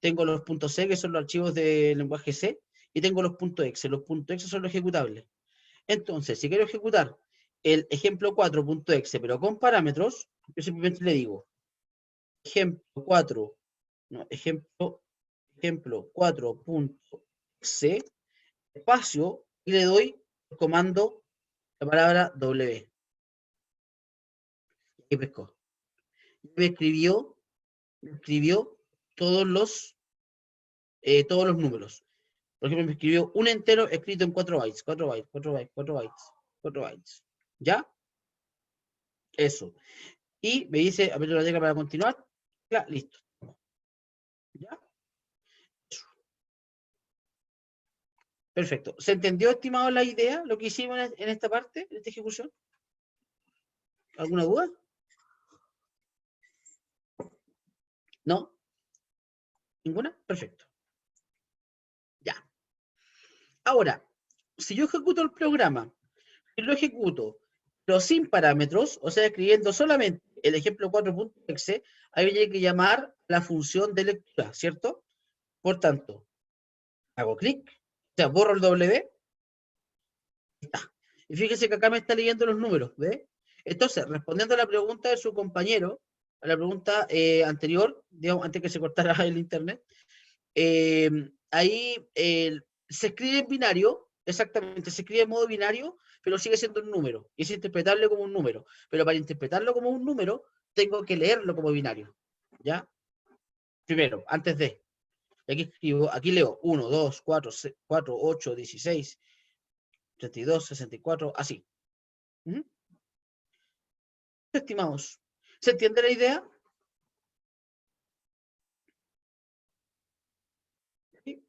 tengo los .c, que son los archivos de lenguaje C, y tengo los .exe. Los .exe son los ejecutables. Entonces, si quiero ejecutar el ejemplo 4.exe, pero con parámetros, yo simplemente le digo ejemplo 4, no, ejemplo 4.exe, espacio, y le doy el comando, la palabra W. Y pescó. Me escribió todos los números. Por ejemplo, me escribió un entero escrito en 4 bytes, 4 bytes, 4 bytes, 4 bytes, 4 bytes. ¿Ya? Eso. Y me dice, aprieto la tecla para continuar. Ya, listo. ¿Ya? Eso. Perfecto. ¿Se entendió, estimado, la idea, lo que hicimos en esta parte, en esta ejecución? ¿Alguna duda? ¿No? ¿Ninguna? Perfecto. Ya. Ahora, si yo ejecuto el programa, y lo ejecuto, pero sin parámetros, o sea, escribiendo solamente el ejemplo 4.exe, ahí hay que llamar la función de lectura, ¿cierto? Por tanto, hago clic, o sea, borro el W, está. Y fíjese que acá me está leyendo los números, ¿ve? Entonces, respondiendo a la pregunta de su compañero, a la pregunta anterior, digamos, antes que se cortara el internet, ahí se escribe en binario, exactamente, se escribe en modo binario, pero sigue siendo un número, y es interpretable como un número. Pero para interpretarlo como un número, tengo que leerlo como binario, ¿ya? Primero, antes de. Aquí escribo, aquí leo 1, 2, 4, 4, 8, 16, 32, 64, así. ¿Mm? Estimados, ¿se entiende la idea? ¿Sí?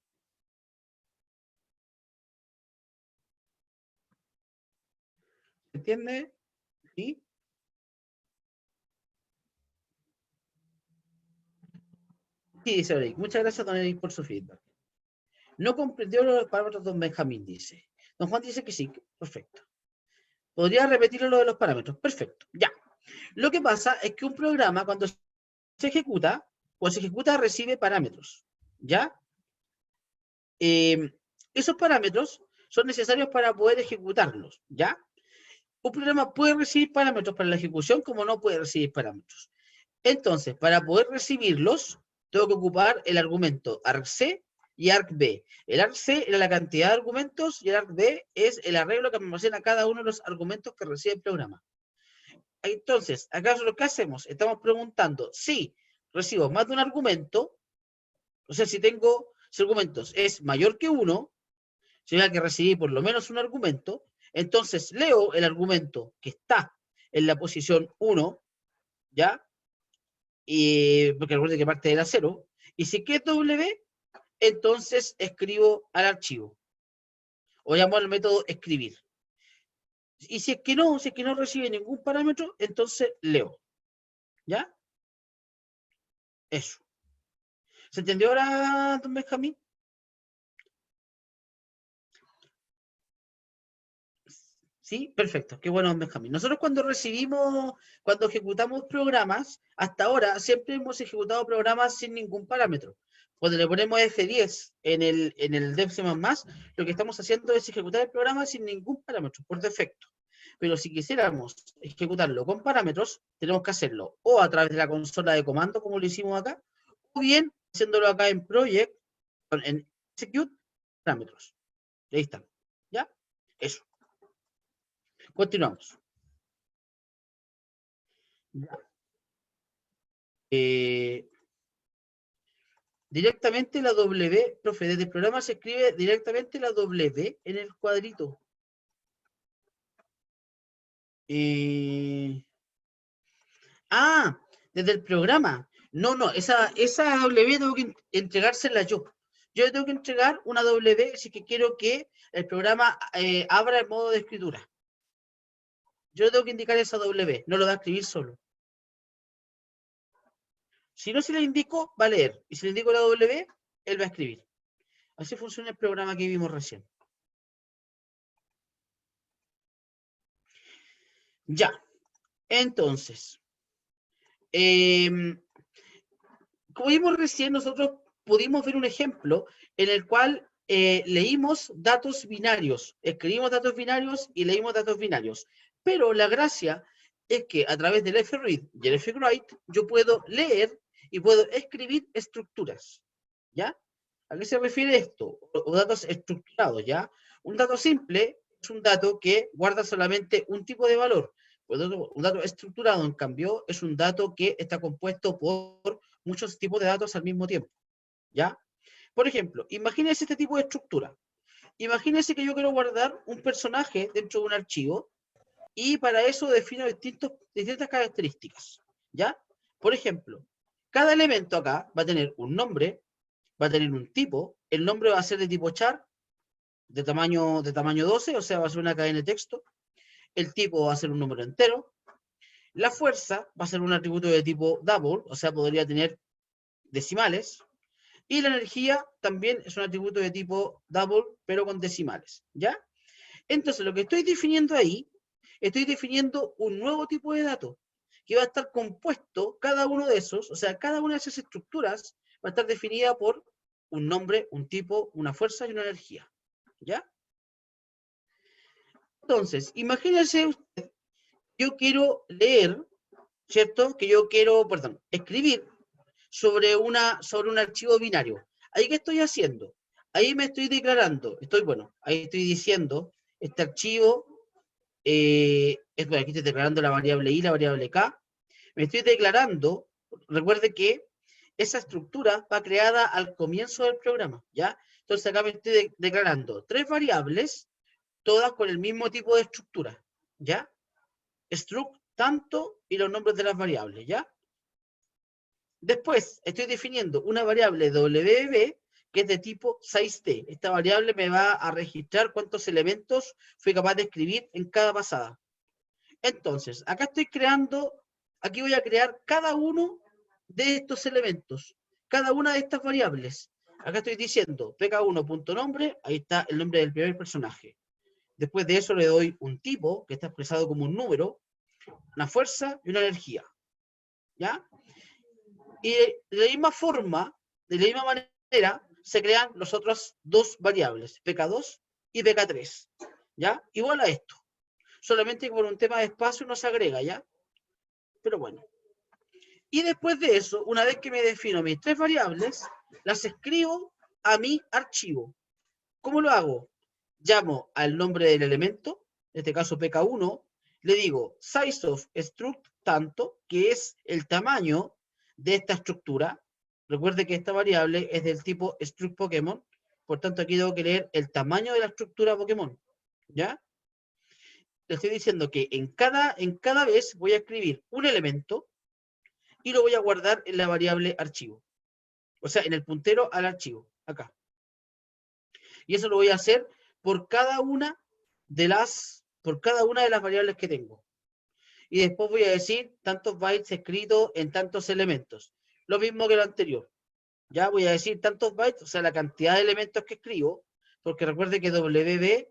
¿Se entiende? ¿Sí? Sí, dice Eric. Muchas gracias, don Eric, por su feedback. No comprendió los parámetros, don Benjamín dice. Don Juan dice que sí, perfecto. Podría repetirlo lo de los parámetros, perfecto, ya. Lo que pasa es que un programa cuando se ejecuta recibe parámetros, ¿ya? Esos parámetros son necesarios para poder ejecutarlos, ¿ya? Un programa puede recibir parámetros para la ejecución como no puede recibir parámetros. Entonces, para poder recibirlos, tengo que ocupar el argumento argc y argv. El argc es la cantidad de argumentos y el argv es el arreglo que almacena cada uno de los argumentos que recibe el programa. Entonces, ¿acaso lo que hacemos? Estamos preguntando si recibo más de un argumento, o sea, si el argumento es mayor que uno, significa que recibí por lo menos un argumento, entonces leo el argumento que está en la posición 1, ¿ya? Y, porque recuerden que parte de la 0, y si que es W, entonces escribo al archivo, o llamo al método escribir. Y si es que no recibe ningún parámetro, entonces leo, ¿ya? Eso. ¿Se entendió ahora, don Benjamín? Sí, perfecto, qué bueno, don Benjamín. Nosotros cuando ejecutamos programas, hasta ahora siempre hemos ejecutado programas sin ningún parámetro. Cuando le ponemos F10 en el Dev C++, lo que estamos haciendo es ejecutar el programa sin ningún parámetro, por defecto. Pero si quisiéramos ejecutarlo con parámetros, tenemos que hacerlo o a través de la consola de comando, como lo hicimos acá, o bien haciéndolo acá en Project, en Execute, parámetros. Ahí están. ¿Ya? Eso. Continuamos. Eh, directamente la W, profe, desde el programa se escribe directamente la W en el cuadrito. Eh, desde el programa. No, no, esa W tengo que entregársela yo. Yo tengo que entregar una W si que quiero que el programa abra el modo de escritura. Yo tengo que indicar esa W, no lo va a escribir solo. Si no se le indico, va a leer. Y si le indico la W, él va a escribir. Así funciona el programa que vimos recién. Ya. Entonces, como vimos recién, nosotros pudimos ver un ejemplo en el cual leímos datos binarios, escribimos datos binarios y leímos datos binarios. Pero la gracia es que a través del fread y el fwrite yo puedo leer y puedo escribir estructuras, ¿ya? ¿A qué se refiere esto? O datos estructurados, ¿ya? Un dato simple es un dato que guarda solamente un tipo de valor. Un dato estructurado, en cambio, es un dato que está compuesto por muchos tipos de datos al mismo tiempo, ¿ya? Por ejemplo, imagínense este tipo de estructura. Imagínense que yo quiero guardar un personaje dentro de un archivo y para eso defino distintas características, ¿ya? Por ejemplo, cada elemento acá va a tener un nombre, va a tener un tipo, el nombre va a ser de tipo char, de tamaño 12, o sea, va a ser una cadena de texto, el tipo va a ser un número entero, la fuerza va a ser un atributo de tipo double, o sea, podría tener decimales, y la energía también es un atributo de tipo double, pero con decimales, ¿ya? Entonces, lo que estoy definiendo ahí, estoy definiendo un nuevo tipo de dato, que va a estar compuesto, cada uno de esos, o sea, cada una de esas estructuras va a estar definida por un nombre, un tipo, una fuerza y una energía, ¿ya? Entonces, imagínense usted, yo quiero leer, ¿cierto? Que yo quiero, perdón, escribir sobre un archivo binario. ¿Ahí qué estoy haciendo? Ahí me estoy declarando, ahí estoy diciendo, este archivo, bueno, aquí estoy declarando la variable i, la variable k, me estoy declarando, recuerde que esa estructura va creada al comienzo del programa, ¿ya? Entonces acá me estoy declarando tres variables, todas con el mismo tipo de estructura, ¿ya? Struct, tanto, y los nombres de las variables, ¿ya? Después estoy definiendo una variable WB que es de tipo sizeT. Esta variable me va a registrar cuántos elementos fui capaz de escribir en cada pasada. Entonces, acá estoy creando, aquí voy a crear cada uno de estos elementos, cada una de estas variables. Acá estoy diciendo pk1.nombre, ahí está el nombre del primer personaje. Después de eso le doy un tipo, que está expresado como un número, una fuerza y una energía. ¿Ya? Y de la misma forma, de la misma manera, se crean los otros dos variables, pk2 y pk3. ¿Ya? Igual a esto. Solamente que por un tema de espacio no se agrega, ¿ya? Pero bueno. Y después de eso, una vez que me defino mis tres variables, las escribo a mi archivo. ¿Cómo lo hago? Llamo al nombre del elemento, en este caso pk1, le digo size of struct tanto, que es el tamaño de esta estructura. Recuerde que esta variable es del tipo struct Pokémon, por tanto aquí debo que leer el tamaño de la estructura Pokémon, ¿ya? Le estoy diciendo que en cada vez voy a escribir un elemento y lo voy a guardar en la variable archivo. O sea, en el puntero al archivo, acá. Y eso lo voy a hacer por cada una de las variables que tengo. Y después voy a decir tantos bytes escritos en tantos elementos. Lo mismo que lo anterior. Ya voy a decir tantos bytes, o sea, la cantidad de elementos que escribo, porque recuerde que WB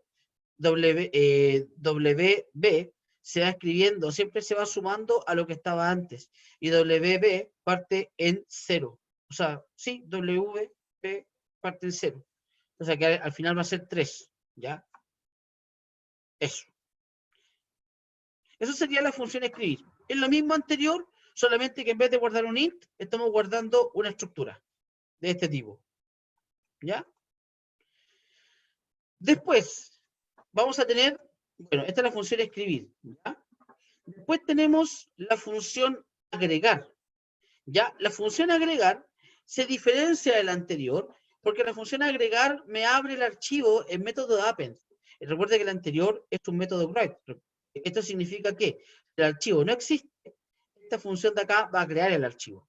se va escribiendo, siempre se va sumando a lo que estaba antes. Y WB parte en 0. O sea, sí, WB parte en 0. O sea que al final va a ser 3, ¿ya? Eso. Eso sería la función escribir. Es lo mismo anterior, solamente que en vez de guardar un int, estamos guardando una estructura de este tipo, ¿ya? Después, vamos a tener, bueno, esta es la función escribir, ¿ya? Después tenemos la función agregar, ¿ya? La función agregar se diferencia de la anterior, porque la función agregar me abre el archivo en método append. Recuerde que el anterior es un método write. Esto significa que el archivo no existe, esta función de acá va a crear el archivo.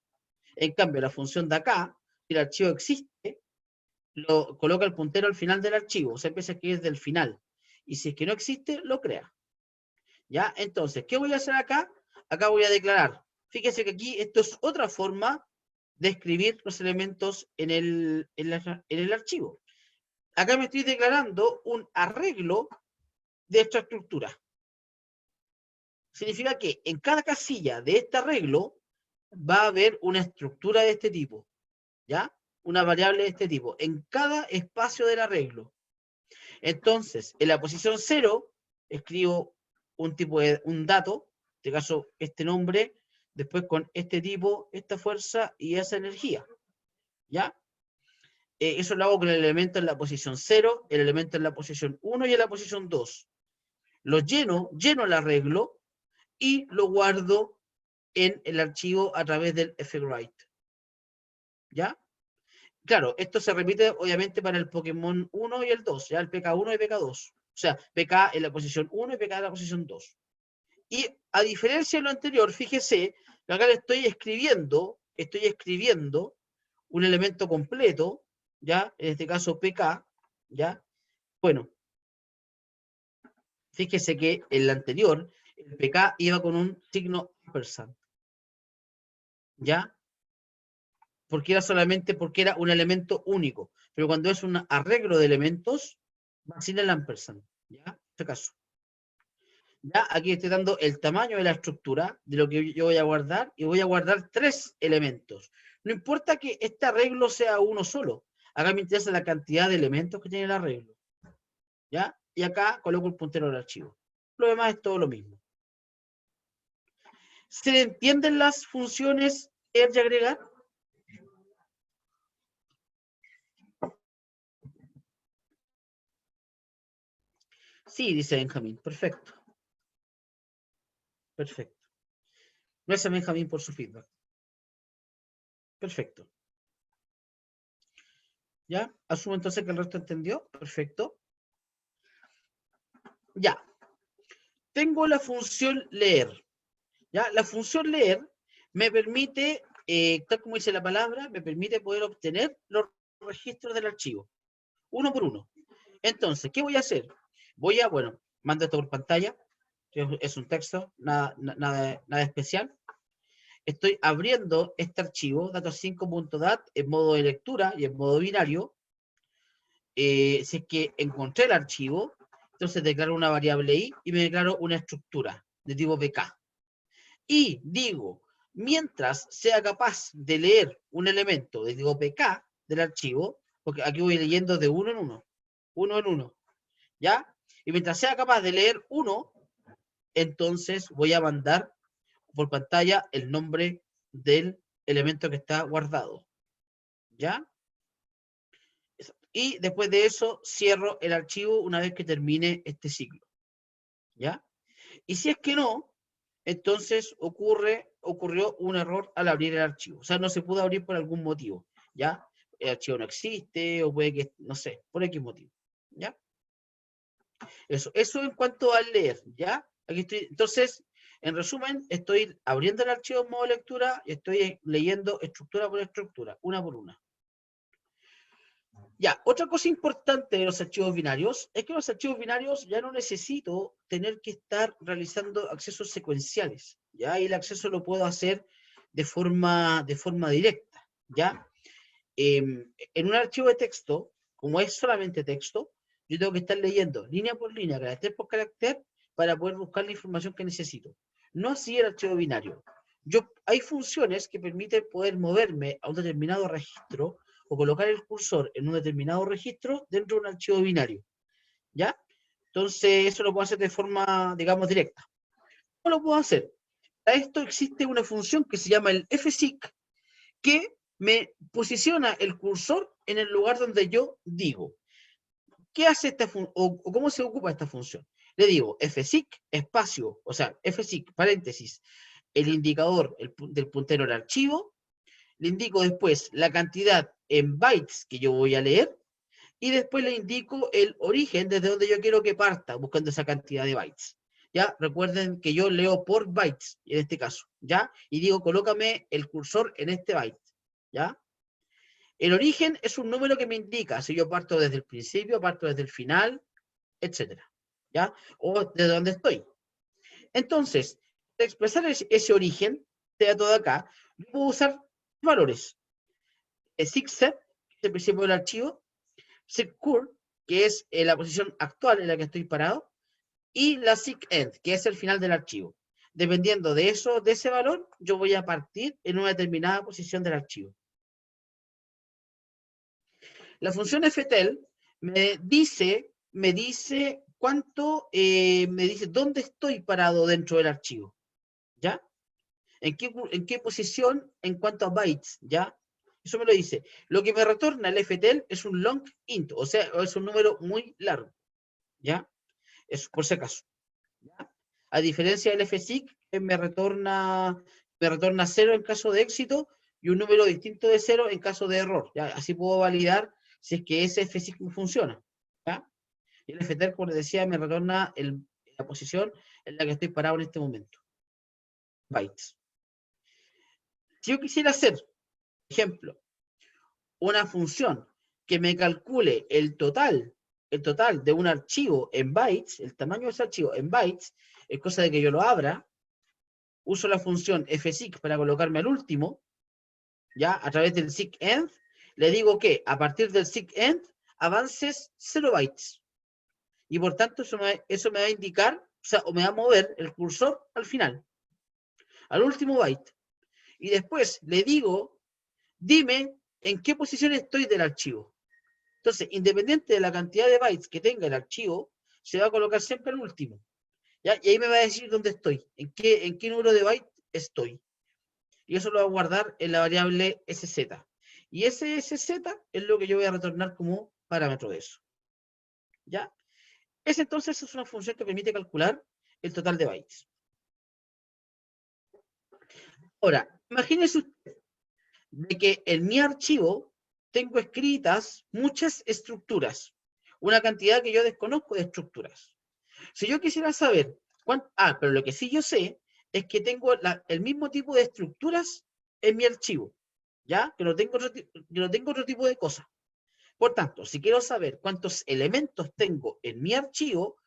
En cambio, la función de acá, si el archivo existe, lo coloca el puntero al final del archivo, o sea, empieza a escribir desde el final. Y si es que no existe, lo crea. ¿Ya? Entonces, ¿qué voy a hacer acá? Acá voy a declarar. Fíjese que aquí esto es otra forma de escribir los elementos en el archivo. Acá me estoy declarando un arreglo de esta estructura. significa que en cada casilla de este arreglo va a haber una estructura de este tipo, ¿ya? Una variable de este tipo, en cada espacio del arreglo. Entonces, en la posición 0, escribo un dato, en este caso este nombre, después con este tipo, esta fuerza y esa energía, ¿ya? Eso lo hago con el elemento en la posición 0, el elemento en la posición 1 y en la posición 2. Lo lleno el arreglo y lo guardo en el archivo a través del fwrite, ¿ya? Claro, esto se repite obviamente para el Pokémon 1 y el 2, ya el PK1 y PK2. O sea, PK en la posición 1 y PK en la posición 2. Y a diferencia de lo anterior, fíjese que acá le estoy escribiendo un elemento completo, ¿ya? En este caso PK, ¿ya? Bueno, fíjese que en el anterior, el PK iba con un signo ampersand, ¿ya? Porque era un elemento único. Pero cuando es un arreglo de elementos, va sin el ampersand, ¿ya? En este caso. Ya aquí estoy dando el tamaño de la estructura de lo que yo voy a guardar y voy a guardar 3 elementos. No importa que este arreglo sea uno solo. Acá me interesa la cantidad de elementos que tiene el arreglo. ¿Ya? Y acá coloco el puntero del archivo. Lo demás es todo lo mismo. ¿Se entienden las funciones add y agregar? Sí, dice Benjamín. Perfecto. Perfecto. Gracias, Benjamín, por su feedback. Perfecto. ¿Ya? Asumo entonces que el resto entendió. Perfecto. Ya. Tengo la función leer. ¿Ya? La función leer me permite, tal como dice la palabra, me permite poder obtener los registros del archivo, uno por uno. Entonces, ¿qué voy a hacer? Bueno, mando esto por pantalla, es un texto, nada especial. Estoy abriendo este archivo, datos5.dat, en modo de lectura y en modo binario. Si es que encontré el archivo, entonces declaro una variable i y me declaro una estructura de tipo pk. Y digo, mientras sea capaz de leer un elemento de tipo pk del archivo, porque aquí voy leyendo de uno en uno, ¿ya? Y mientras sea capaz de leer uno, entonces voy a mandar por pantalla el nombre del elemento que está guardado, ¿ya? Y después de eso cierro el archivo una vez que termine este ciclo, ¿ya? Y si es que no, entonces ocurrió un error al abrir el archivo. O sea, no se pudo abrir por algún motivo, ¿ya? El archivo no existe, o puede que, no sé, por X motivo, ¿ya? Eso en cuanto al leer, ¿ya? Aquí estoy, entonces, en resumen, estoy abriendo el archivo en modo lectura y estoy leyendo estructura por estructura, una por una. Ya, otra cosa importante de los archivos binarios es que los archivos binarios ya no necesito tener que estar realizando accesos secuenciales, ¿ya? Y el acceso lo puedo hacer de forma directa, ¿ya? En un archivo de texto, como es solamente texto, yo tengo que estar leyendo línea por línea, carácter por carácter, para poder buscar la información que necesito. No así el archivo binario. Hay funciones que permiten poder moverme a un determinado registro o colocar el cursor en un determinado registro dentro de un archivo binario, ¿ya? Entonces, eso lo puedo hacer de forma, digamos, directa. ¿Cómo lo puedo hacer? Para esto existe una función que se llama el fseek, que me posiciona el cursor en el lugar donde yo digo. ¿Qué hace esta función? O cómo se ocupa esta función? Le digo fseek, espacio, o sea, fseek, paréntesis, el indicador del puntero al archivo, le indico después la cantidad en bytes que yo voy a leer, y después le indico el origen desde donde yo quiero que parta, buscando esa cantidad de bytes. ¿Ya? Recuerden que yo leo por bytes, en este caso, ¿ya? Y digo, colócame el cursor en este byte, ¿ya? El origen es un número que me indica si yo parto desde el principio, parto desde el final, etcétera, ¿ya? O desde donde estoy. Entonces, para expresar ese origen, sea todo acá, yo puedo usar valores. El seekset, que es el principio del archivo, seekcur, que es la posición actual en la que estoy parado, y la seekend, que es el final del archivo. dependiendo de eso, de ese valor, yo voy a partir en una determinada posición del archivo. La función ftel me dice cuánto, me dice dónde estoy parado dentro del archivo, ¿ya? ¿En qué posición en cuanto a bytes, ¿ya? Eso me lo dice. Lo que me retorna el ftel es un long int, o sea, es un número muy largo, ¿ya? Es por si acaso, ¿ya? A diferencia del fseek, que me retorna 0 en caso de éxito y un número distinto de 0 en caso de error, ¿ya? Así puedo validar si es que ese fseek funciona, ¿ya? Y el ftel, como les decía, me retorna la posición en la que estoy parado en este momento. Bytes. Si yo quisiera hacer, por ejemplo, una función que me calcule el total de un archivo en bytes, el tamaño de ese archivo en bytes, es cosa de que yo lo abra, uso la función fseek para colocarme al último, ya, a través del seekEnd, le digo que a partir del seekEnd avances 0 bytes. Y por tanto eso me va a indicar, o sea, o me va a mover el cursor al final, al último byte. Y después le digo, dime en qué posición estoy del archivo. Entonces, independiente de la cantidad de bytes que tenga el archivo, se va a colocar siempre al último, ¿ya? Y ahí me va a decir dónde estoy, en qué número de bytes estoy. Y eso lo va a guardar en la variable sz. Y ese sz es lo que yo voy a retornar como parámetro de eso, ¿ya? Ese entonces es una función que permite calcular el total de bytes. Ahora, imagínese usted de que en mi archivo tengo escritas muchas estructuras, una cantidad que yo desconozco de estructuras. Si yo quisiera saber pero lo que sí yo sé es que tengo el mismo tipo de estructuras en mi archivo, ¿ya? Que no tengo otro tipo de cosas. Por tanto, si quiero saber cuántos elementos tengo en mi archivo,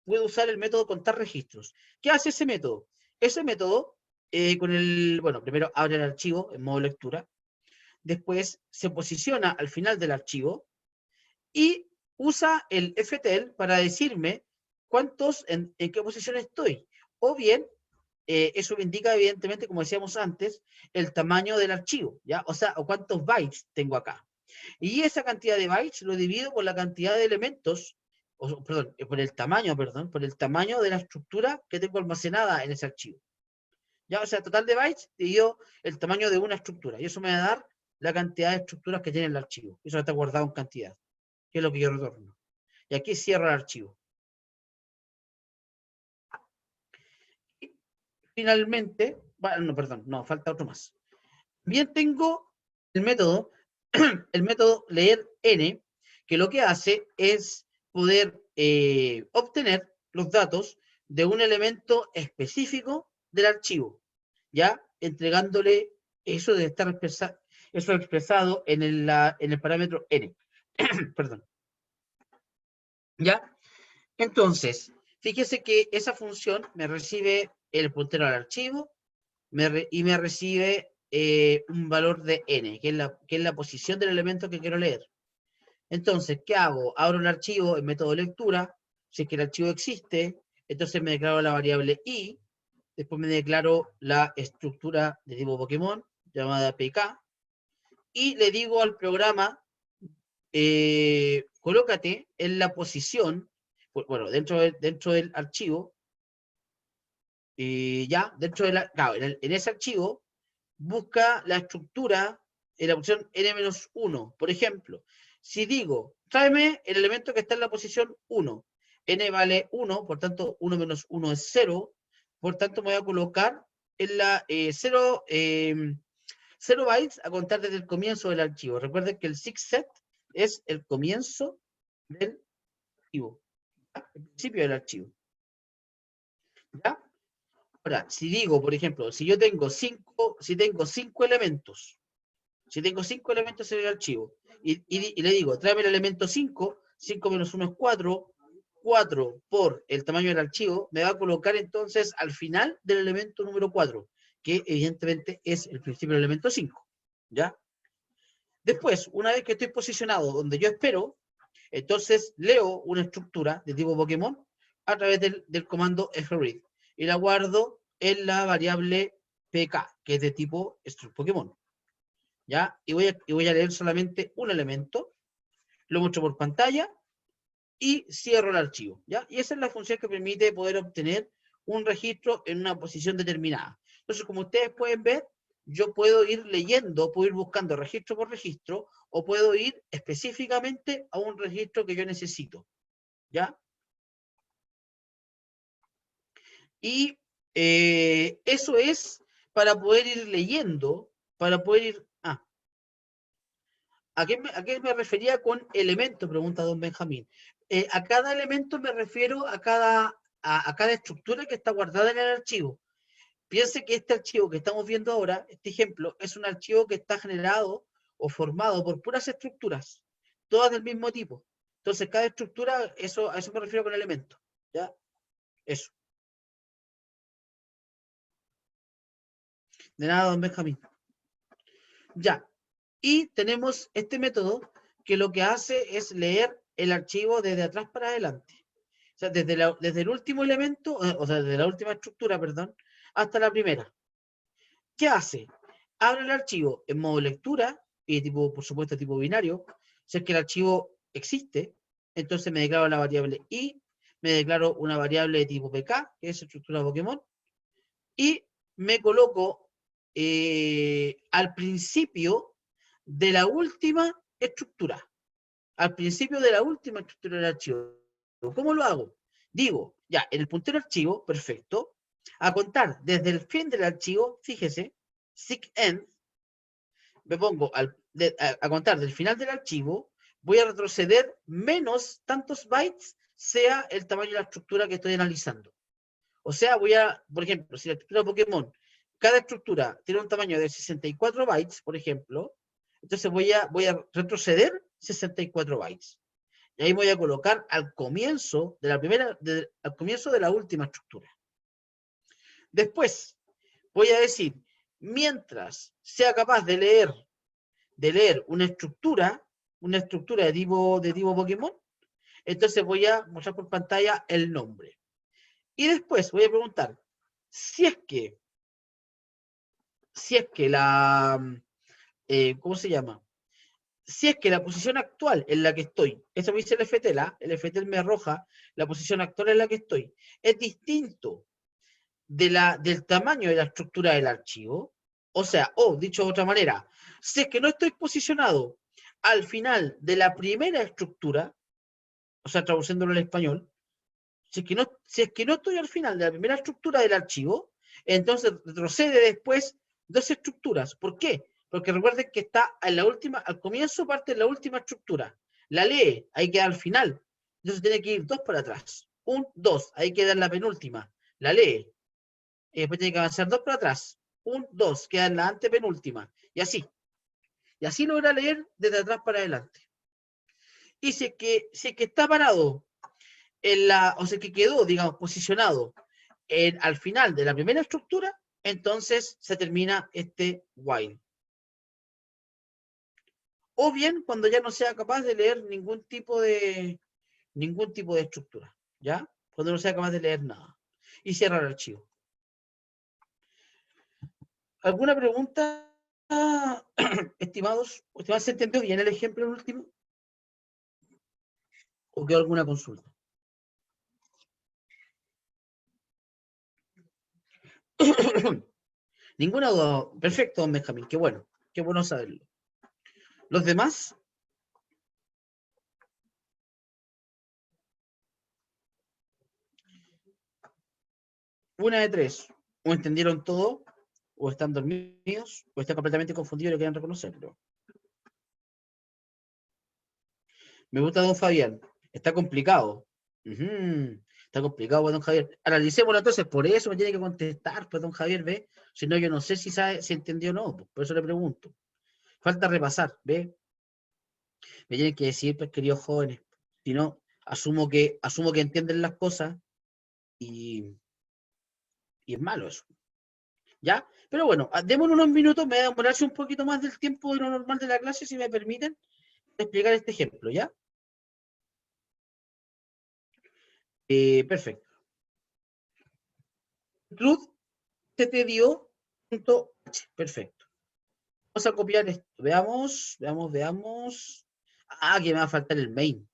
puedo usar el método contar registros. ¿Qué hace ese método? Ese método, bueno, primero abre el archivo en modo lectura, después se posiciona al final del archivo y usa el ftel para decirme en qué posición estoy. O bien, eso me indica, evidentemente, como decíamos antes, el tamaño del archivo, ¿ya? O sea, o cuántos bytes tengo acá. Y esa cantidad de bytes lo divido por la cantidad de elementos, perdón, por el tamaño de la estructura que tengo almacenada en ese archivo. ¿Ya? O sea, total de bytes dividido el tamaño de una estructura. Y eso me va a dar la cantidad de estructuras que tiene el archivo. Eso está guardado en cantidad, que es lo que yo retorno. Y aquí cierro el archivo. Y finalmente, bueno, no, perdón, no, falta otro más. Bien, tengo el método, el método leer n, que lo que hace es poder obtener los datos de un elemento específico del archivo, ya entregándole eso de estar eso expresado en el parámetro n. Perdón. ¿Ya? Entonces, fíjese que esa función me recibe el puntero al archivo y me recibe un valor de n, que es la posición del elemento que quiero leer. Entonces, ¿qué hago? Abro el archivo en método lectura, si es que el archivo existe, entonces me declaro la variable i, después me declaro la estructura de tipo Pokémon, llamada pk, y le digo al programa, colócate en la posición, bueno, dentro del archivo, ya, claro, en ese archivo, busca la estructura en la posición n-1. Por ejemplo, si digo, tráeme el elemento que está en la posición 1, n vale 1, por tanto 1 menos 1 es 0, por tanto me voy a colocar en la 0 bytes a contar desde el comienzo del archivo. Recuerden que el seekset es el comienzo del archivo, ¿ya? El principio del archivo. ¿Ya? Ahora, si digo, por ejemplo, si tengo cinco elementos, en el archivo, y le digo, tráeme el elemento 5, 5 menos 1 es 4, 4 por el tamaño del archivo, me va a colocar entonces al final del elemento número 4, que evidentemente es el principio del elemento 5, ¿ya? Después, una vez que estoy posicionado donde yo espero, entonces leo una estructura de tipo Pokémon a través del comando fread. y la guardo en la variable pk, que es de tipo struct Pokémon. ¿Ya? Y voy a leer solamente un elemento, lo muestro por pantalla y cierro el archivo. ¿Ya? Y esa es la función que permite poder obtener un registro en una posición determinada. Entonces, como ustedes pueden ver, yo puedo ir leyendo, puedo ir buscando registro por registro, o puedo ir específicamente a un registro que yo necesito. ¿Ya? Y eso es para poder ir leyendo, para poder ir... ¿a qué me refería con elemento? Pregunta don Benjamín. A cada elemento me refiero a cada estructura que está guardada en el archivo. Piense que este archivo que estamos viendo ahora, este ejemplo, es un archivo que está generado o formado por puras estructuras, todas del mismo tipo. Entonces, cada estructura, a eso me refiero con elemento. ¿Ya? Eso. De nada, don Benjamín. Ya. Y tenemos este método que lo que hace es leer el archivo desde atrás para adelante. O sea, desde el último elemento, o sea, desde la última estructura, perdón, hasta la primera. ¿Qué hace? Abre el archivo en modo lectura, y tipo, por supuesto, tipo binario. Si es que el archivo existe, entonces me declaro la variable i, me declaro una variable de tipo pk, que es estructura Pokémon, y me coloco al principio de la última estructura. Al principio de la última estructura del archivo. ¿Cómo lo hago? Digo, ya, en el puntero archivo, perfecto, a contar desde el fin del archivo, fíjese, seek_end, me pongo a contar del final del archivo, voy a retroceder menos tantos bytes, sea el tamaño de la estructura que estoy analizando. O sea, por ejemplo, si la estructura Pokémon, cada estructura tiene un tamaño de 64 bytes, por ejemplo, entonces voy a retroceder 64 bytes. Y ahí voy a colocar al comienzo de al comienzo de la última estructura. Después, voy a decir, mientras sea capaz de leer una estructura de tipo Pokémon, entonces voy a mostrar por pantalla el nombre. Y después voy a preguntar, si es que ¿cómo se llama? Si es que la posición actual en la que estoy, eso me dice el FTL, el FTL me arroja la posición actual en la que estoy, es distinto del tamaño de la estructura del archivo, o sea, dicho de otra manera, si es que no estoy posicionado al final de la primera estructura, o sea, traduciéndolo al español, si es que no estoy al final de la primera estructura del archivo, entonces retrocede después dos estructuras. ¿Por qué? Porque recuerden que está en la última, al comienzo parte de la última estructura. La lee, ahí queda al final. Entonces tiene que ir dos para atrás. Dos, ahí queda en la penúltima. La lee. Y después tiene que avanzar dos para atrás. Dos, queda en la antepenúltima. Y así. Y así logra leer desde atrás para adelante. Y si es que está parado o sea, que quedó, digamos, posicionado al final de la primera estructura, entonces se termina este while. O bien cuando ya no sea capaz de leer ningún tipo de estructura, ¿ya? Cuando no sea capaz de leer nada. Y cierra el archivo. ¿Alguna pregunta, estimados? ¿Se entendió bien el ejemplo el último? ¿O quedó alguna consulta? Ninguna duda. Perfecto, don Benjamín. Qué bueno saberlo. ¿Los demás? Una de tres. O entendieron todo, o están dormidos, o están completamente confundidos y lo quieren reconocerlo. Me gusta don Fabián. Está complicado. Está complicado, don Javier. Analicémoslo entonces, por eso me tiene que contestar, pues don Javier, ¿ve? Si no, yo no sé si entendió o no, pues, por eso le pregunto. Falta repasar, ¿ve? Me tienen que decir, pues, queridos jóvenes. Si no, asumo que entienden las cosas y, y es malo eso. ¿Ya? Pero bueno, démonos unos minutos, me voy a demorarse un poquito más del tiempo de lo normal de la clase, si me permiten explicar este ejemplo, ¿ya? Perfecto. include stdio.h. Perfecto. Vamos a copiar esto. Veamos. Ah, que me va a faltar el main.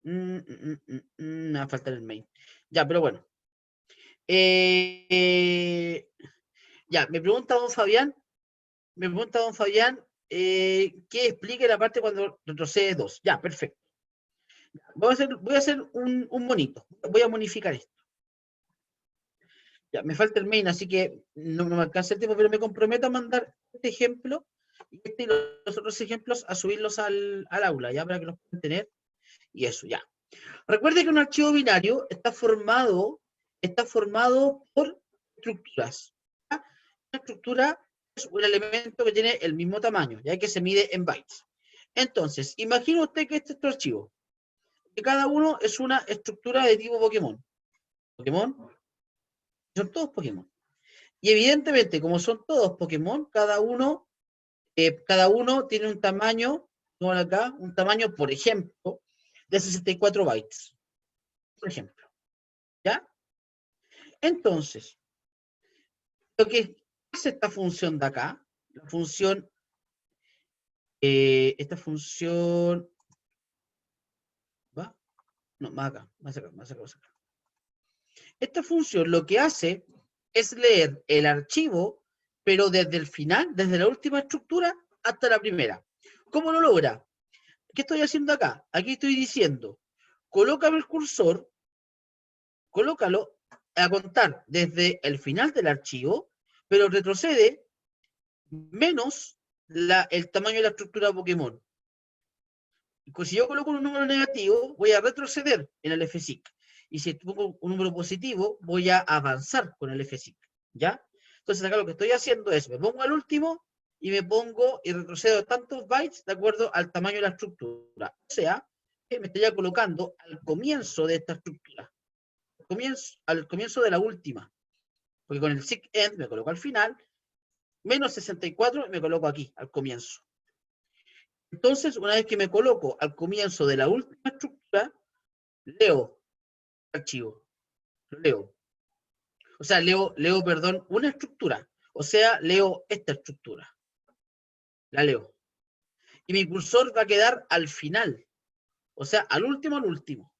Me va a faltar el main. Ya, pero bueno. Ya, me pregunta don Fabián, que explique la parte cuando retrocede 2. Ya, perfecto. Voy a hacer un monito. Voy a modificar esto. Ya, me falta el main, así que no me alcanza el tiempo, pero me comprometo a mandar este ejemplo y los otros ejemplos a subirlos al aula, ya, para que los puedan tener. Y eso, ya. Recuerde que un archivo binario está formado por estructuras. ¿Ya? Una estructura es un elemento que tiene el mismo tamaño, ya que se mide en bytes. Entonces, imagine usted que este es tu archivo, que cada uno es una estructura de tipo Pokémon. Son todos Pokémon. Y evidentemente, como son todos Pokémon, cada uno tiene un tamaño, como acá, un tamaño, por ejemplo, de 64 bytes. Por ejemplo. ¿Ya? Entonces, lo que es esta función de acá, la función, esta función, ¿va? No, más acá, más acá. Esta función lo que hace es leer el archivo, pero desde el final, desde la última estructura hasta la primera. ¿Cómo lo logra? ¿Qué estoy haciendo acá? Aquí estoy diciendo, colócame el cursor, colócalo a contar desde el final del archivo, pero retrocede menos el tamaño de la estructura Pokémon. Si yo coloco un número negativo, voy a retroceder en el FSIC. Y si pongo un número positivo, voy a avanzar con el FSIC. ¿Ya? Entonces acá lo que estoy haciendo es, me pongo al último y retrocedo tantos bytes de acuerdo al tamaño de la estructura. O sea, que me estaría colocando al comienzo de esta estructura. Al comienzo de la última. Porque con el SIC end me coloco al final, menos 64 me coloco aquí, al comienzo. Entonces, una vez que me coloco al comienzo de la última estructura, leo el archivo. Lo leo. O sea, leo, perdón, una estructura. O sea, leo esta estructura. La leo. Y mi cursor va a quedar al final. O sea, al último.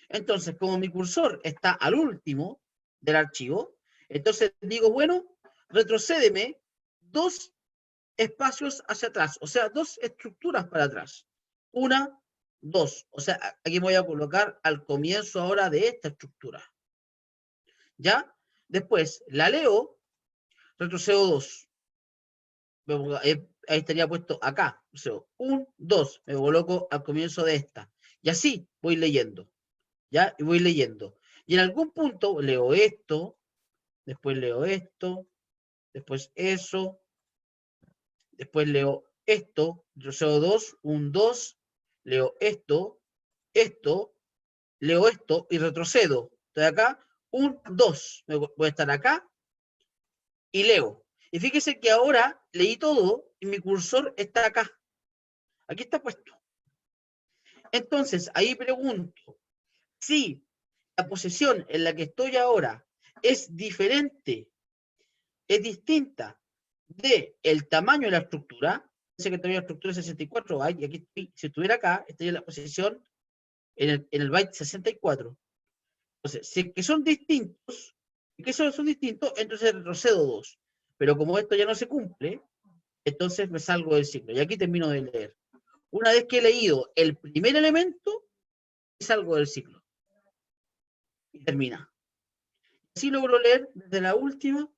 Entonces, como mi cursor está al último del archivo, entonces digo, bueno, retrocédeme 2 espacios hacia atrás. O sea, 2 estructuras para atrás. 1, 2. O sea, aquí me voy a colocar al comienzo ahora de esta estructura. ¿Ya? Después la leo, retrocedo 2. Ahí estaría puesto acá. 1, 2. Me coloco al comienzo de esta. Y así voy leyendo. ¿Ya? Y voy leyendo. Y en algún punto leo esto, después leo esto, después eso, después leo esto, retrocedo 2, 1, 2, leo esto, leo esto y retrocedo. Estoy acá, 1, 2. Voy a estar acá y leo. Y fíjese que ahora leí todo y mi cursor está acá. Aquí está puesto. Entonces, ahí pregunto, si la posición en la que estoy ahora es diferente, es distinta del tamaño de la estructura, dice que tengo la estructura 64 bytes, y aquí estoy, si estuviera acá, estaría en la posición en el byte 64. Entonces, si es que son distintos, entonces retrocedo 2. Pero como esto ya no se cumple, entonces me salgo del ciclo. Y aquí termino de leer. Una vez que he leído el primer elemento, salgo del ciclo. Y termina. Así logro leer desde la última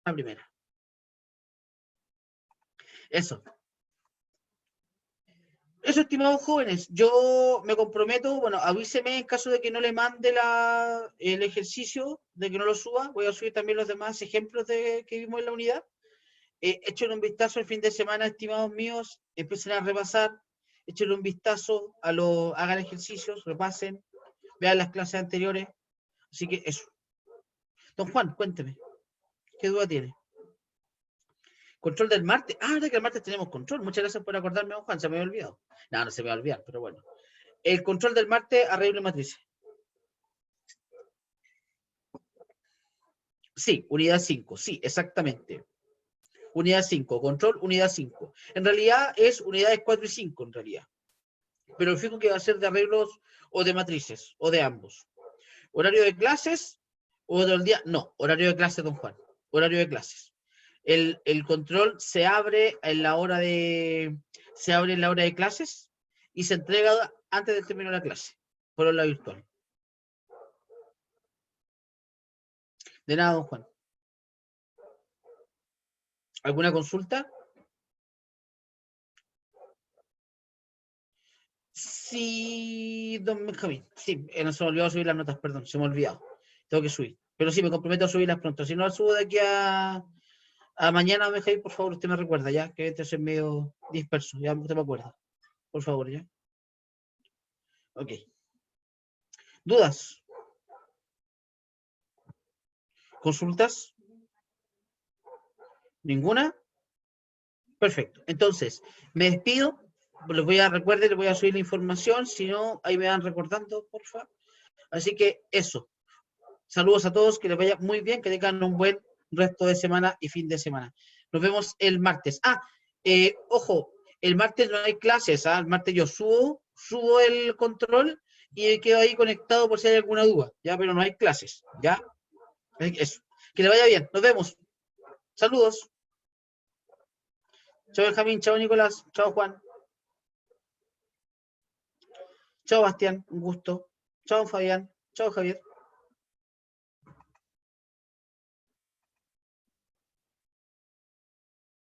a la primera. Eso. Eso, estimados jóvenes. Yo me comprometo, bueno, avíseme en caso de que no le mande el ejercicio, de que no lo suba. Voy a subir también los demás ejemplos que vimos en la unidad. Echen un vistazo el fin de semana, estimados míos. Empiecen a repasar. Echen un vistazo hagan ejercicios, repasen, vean las clases anteriores. Así que eso. Don Juan, cuénteme, ¿qué duda tiene? Control del martes. Ah, de que el martes tenemos control. Muchas gracias por acordarme, don Juan, se me había olvidado. No, no se me va a olvidar, pero bueno. El control del martes, arreglo de matrices. Sí, unidad 5, sí, exactamente. Unidad 5, control, unidad 5. En realidad es unidades 4 y 5, en realidad. Pero fijo que va a ser de arreglos o de matrices, o de ambos. Horario de clases, o del día, no, horario de clases, don Juan. Horario de clases. El control se abre en la hora de clases y se entrega antes del término de la clase, por la virtual. De nada, don Juan. ¿Alguna consulta? Sí, don Benjamín. Sí, no se me olvidó subir las notas, perdón, se me ha olvidado. Tengo que subir. Pero sí, me comprometo a subirlas pronto. Si no las subo de aquí a mañana, don Benjamín, por favor, usted me recuerda, ya, que este es medio disperso. Ya usted me acuerda. Por favor, ya. Ok. ¿Dudas? ¿Consultas? ¿Ninguna? Perfecto. Entonces, me despido. Les voy a recuerden, les voy a subir la información. Si no, ahí me van recordando, por favor. Así que eso. Saludos a todos, que les vaya muy bien, que tengan un buen resto de semana y fin de semana. Nos vemos el martes. Ojo, el martes no hay clases, ¿ah? El martes yo subo el control y quedo ahí conectado por si hay alguna duda, ¿ya? Pero no hay clases, ¿ya? Eso. Que le vaya bien, nos vemos. Saludos. Chao Benjamín, chao Nicolás, chao Juan, chao Bastián, un gusto. Chao Fabián, chao Javier.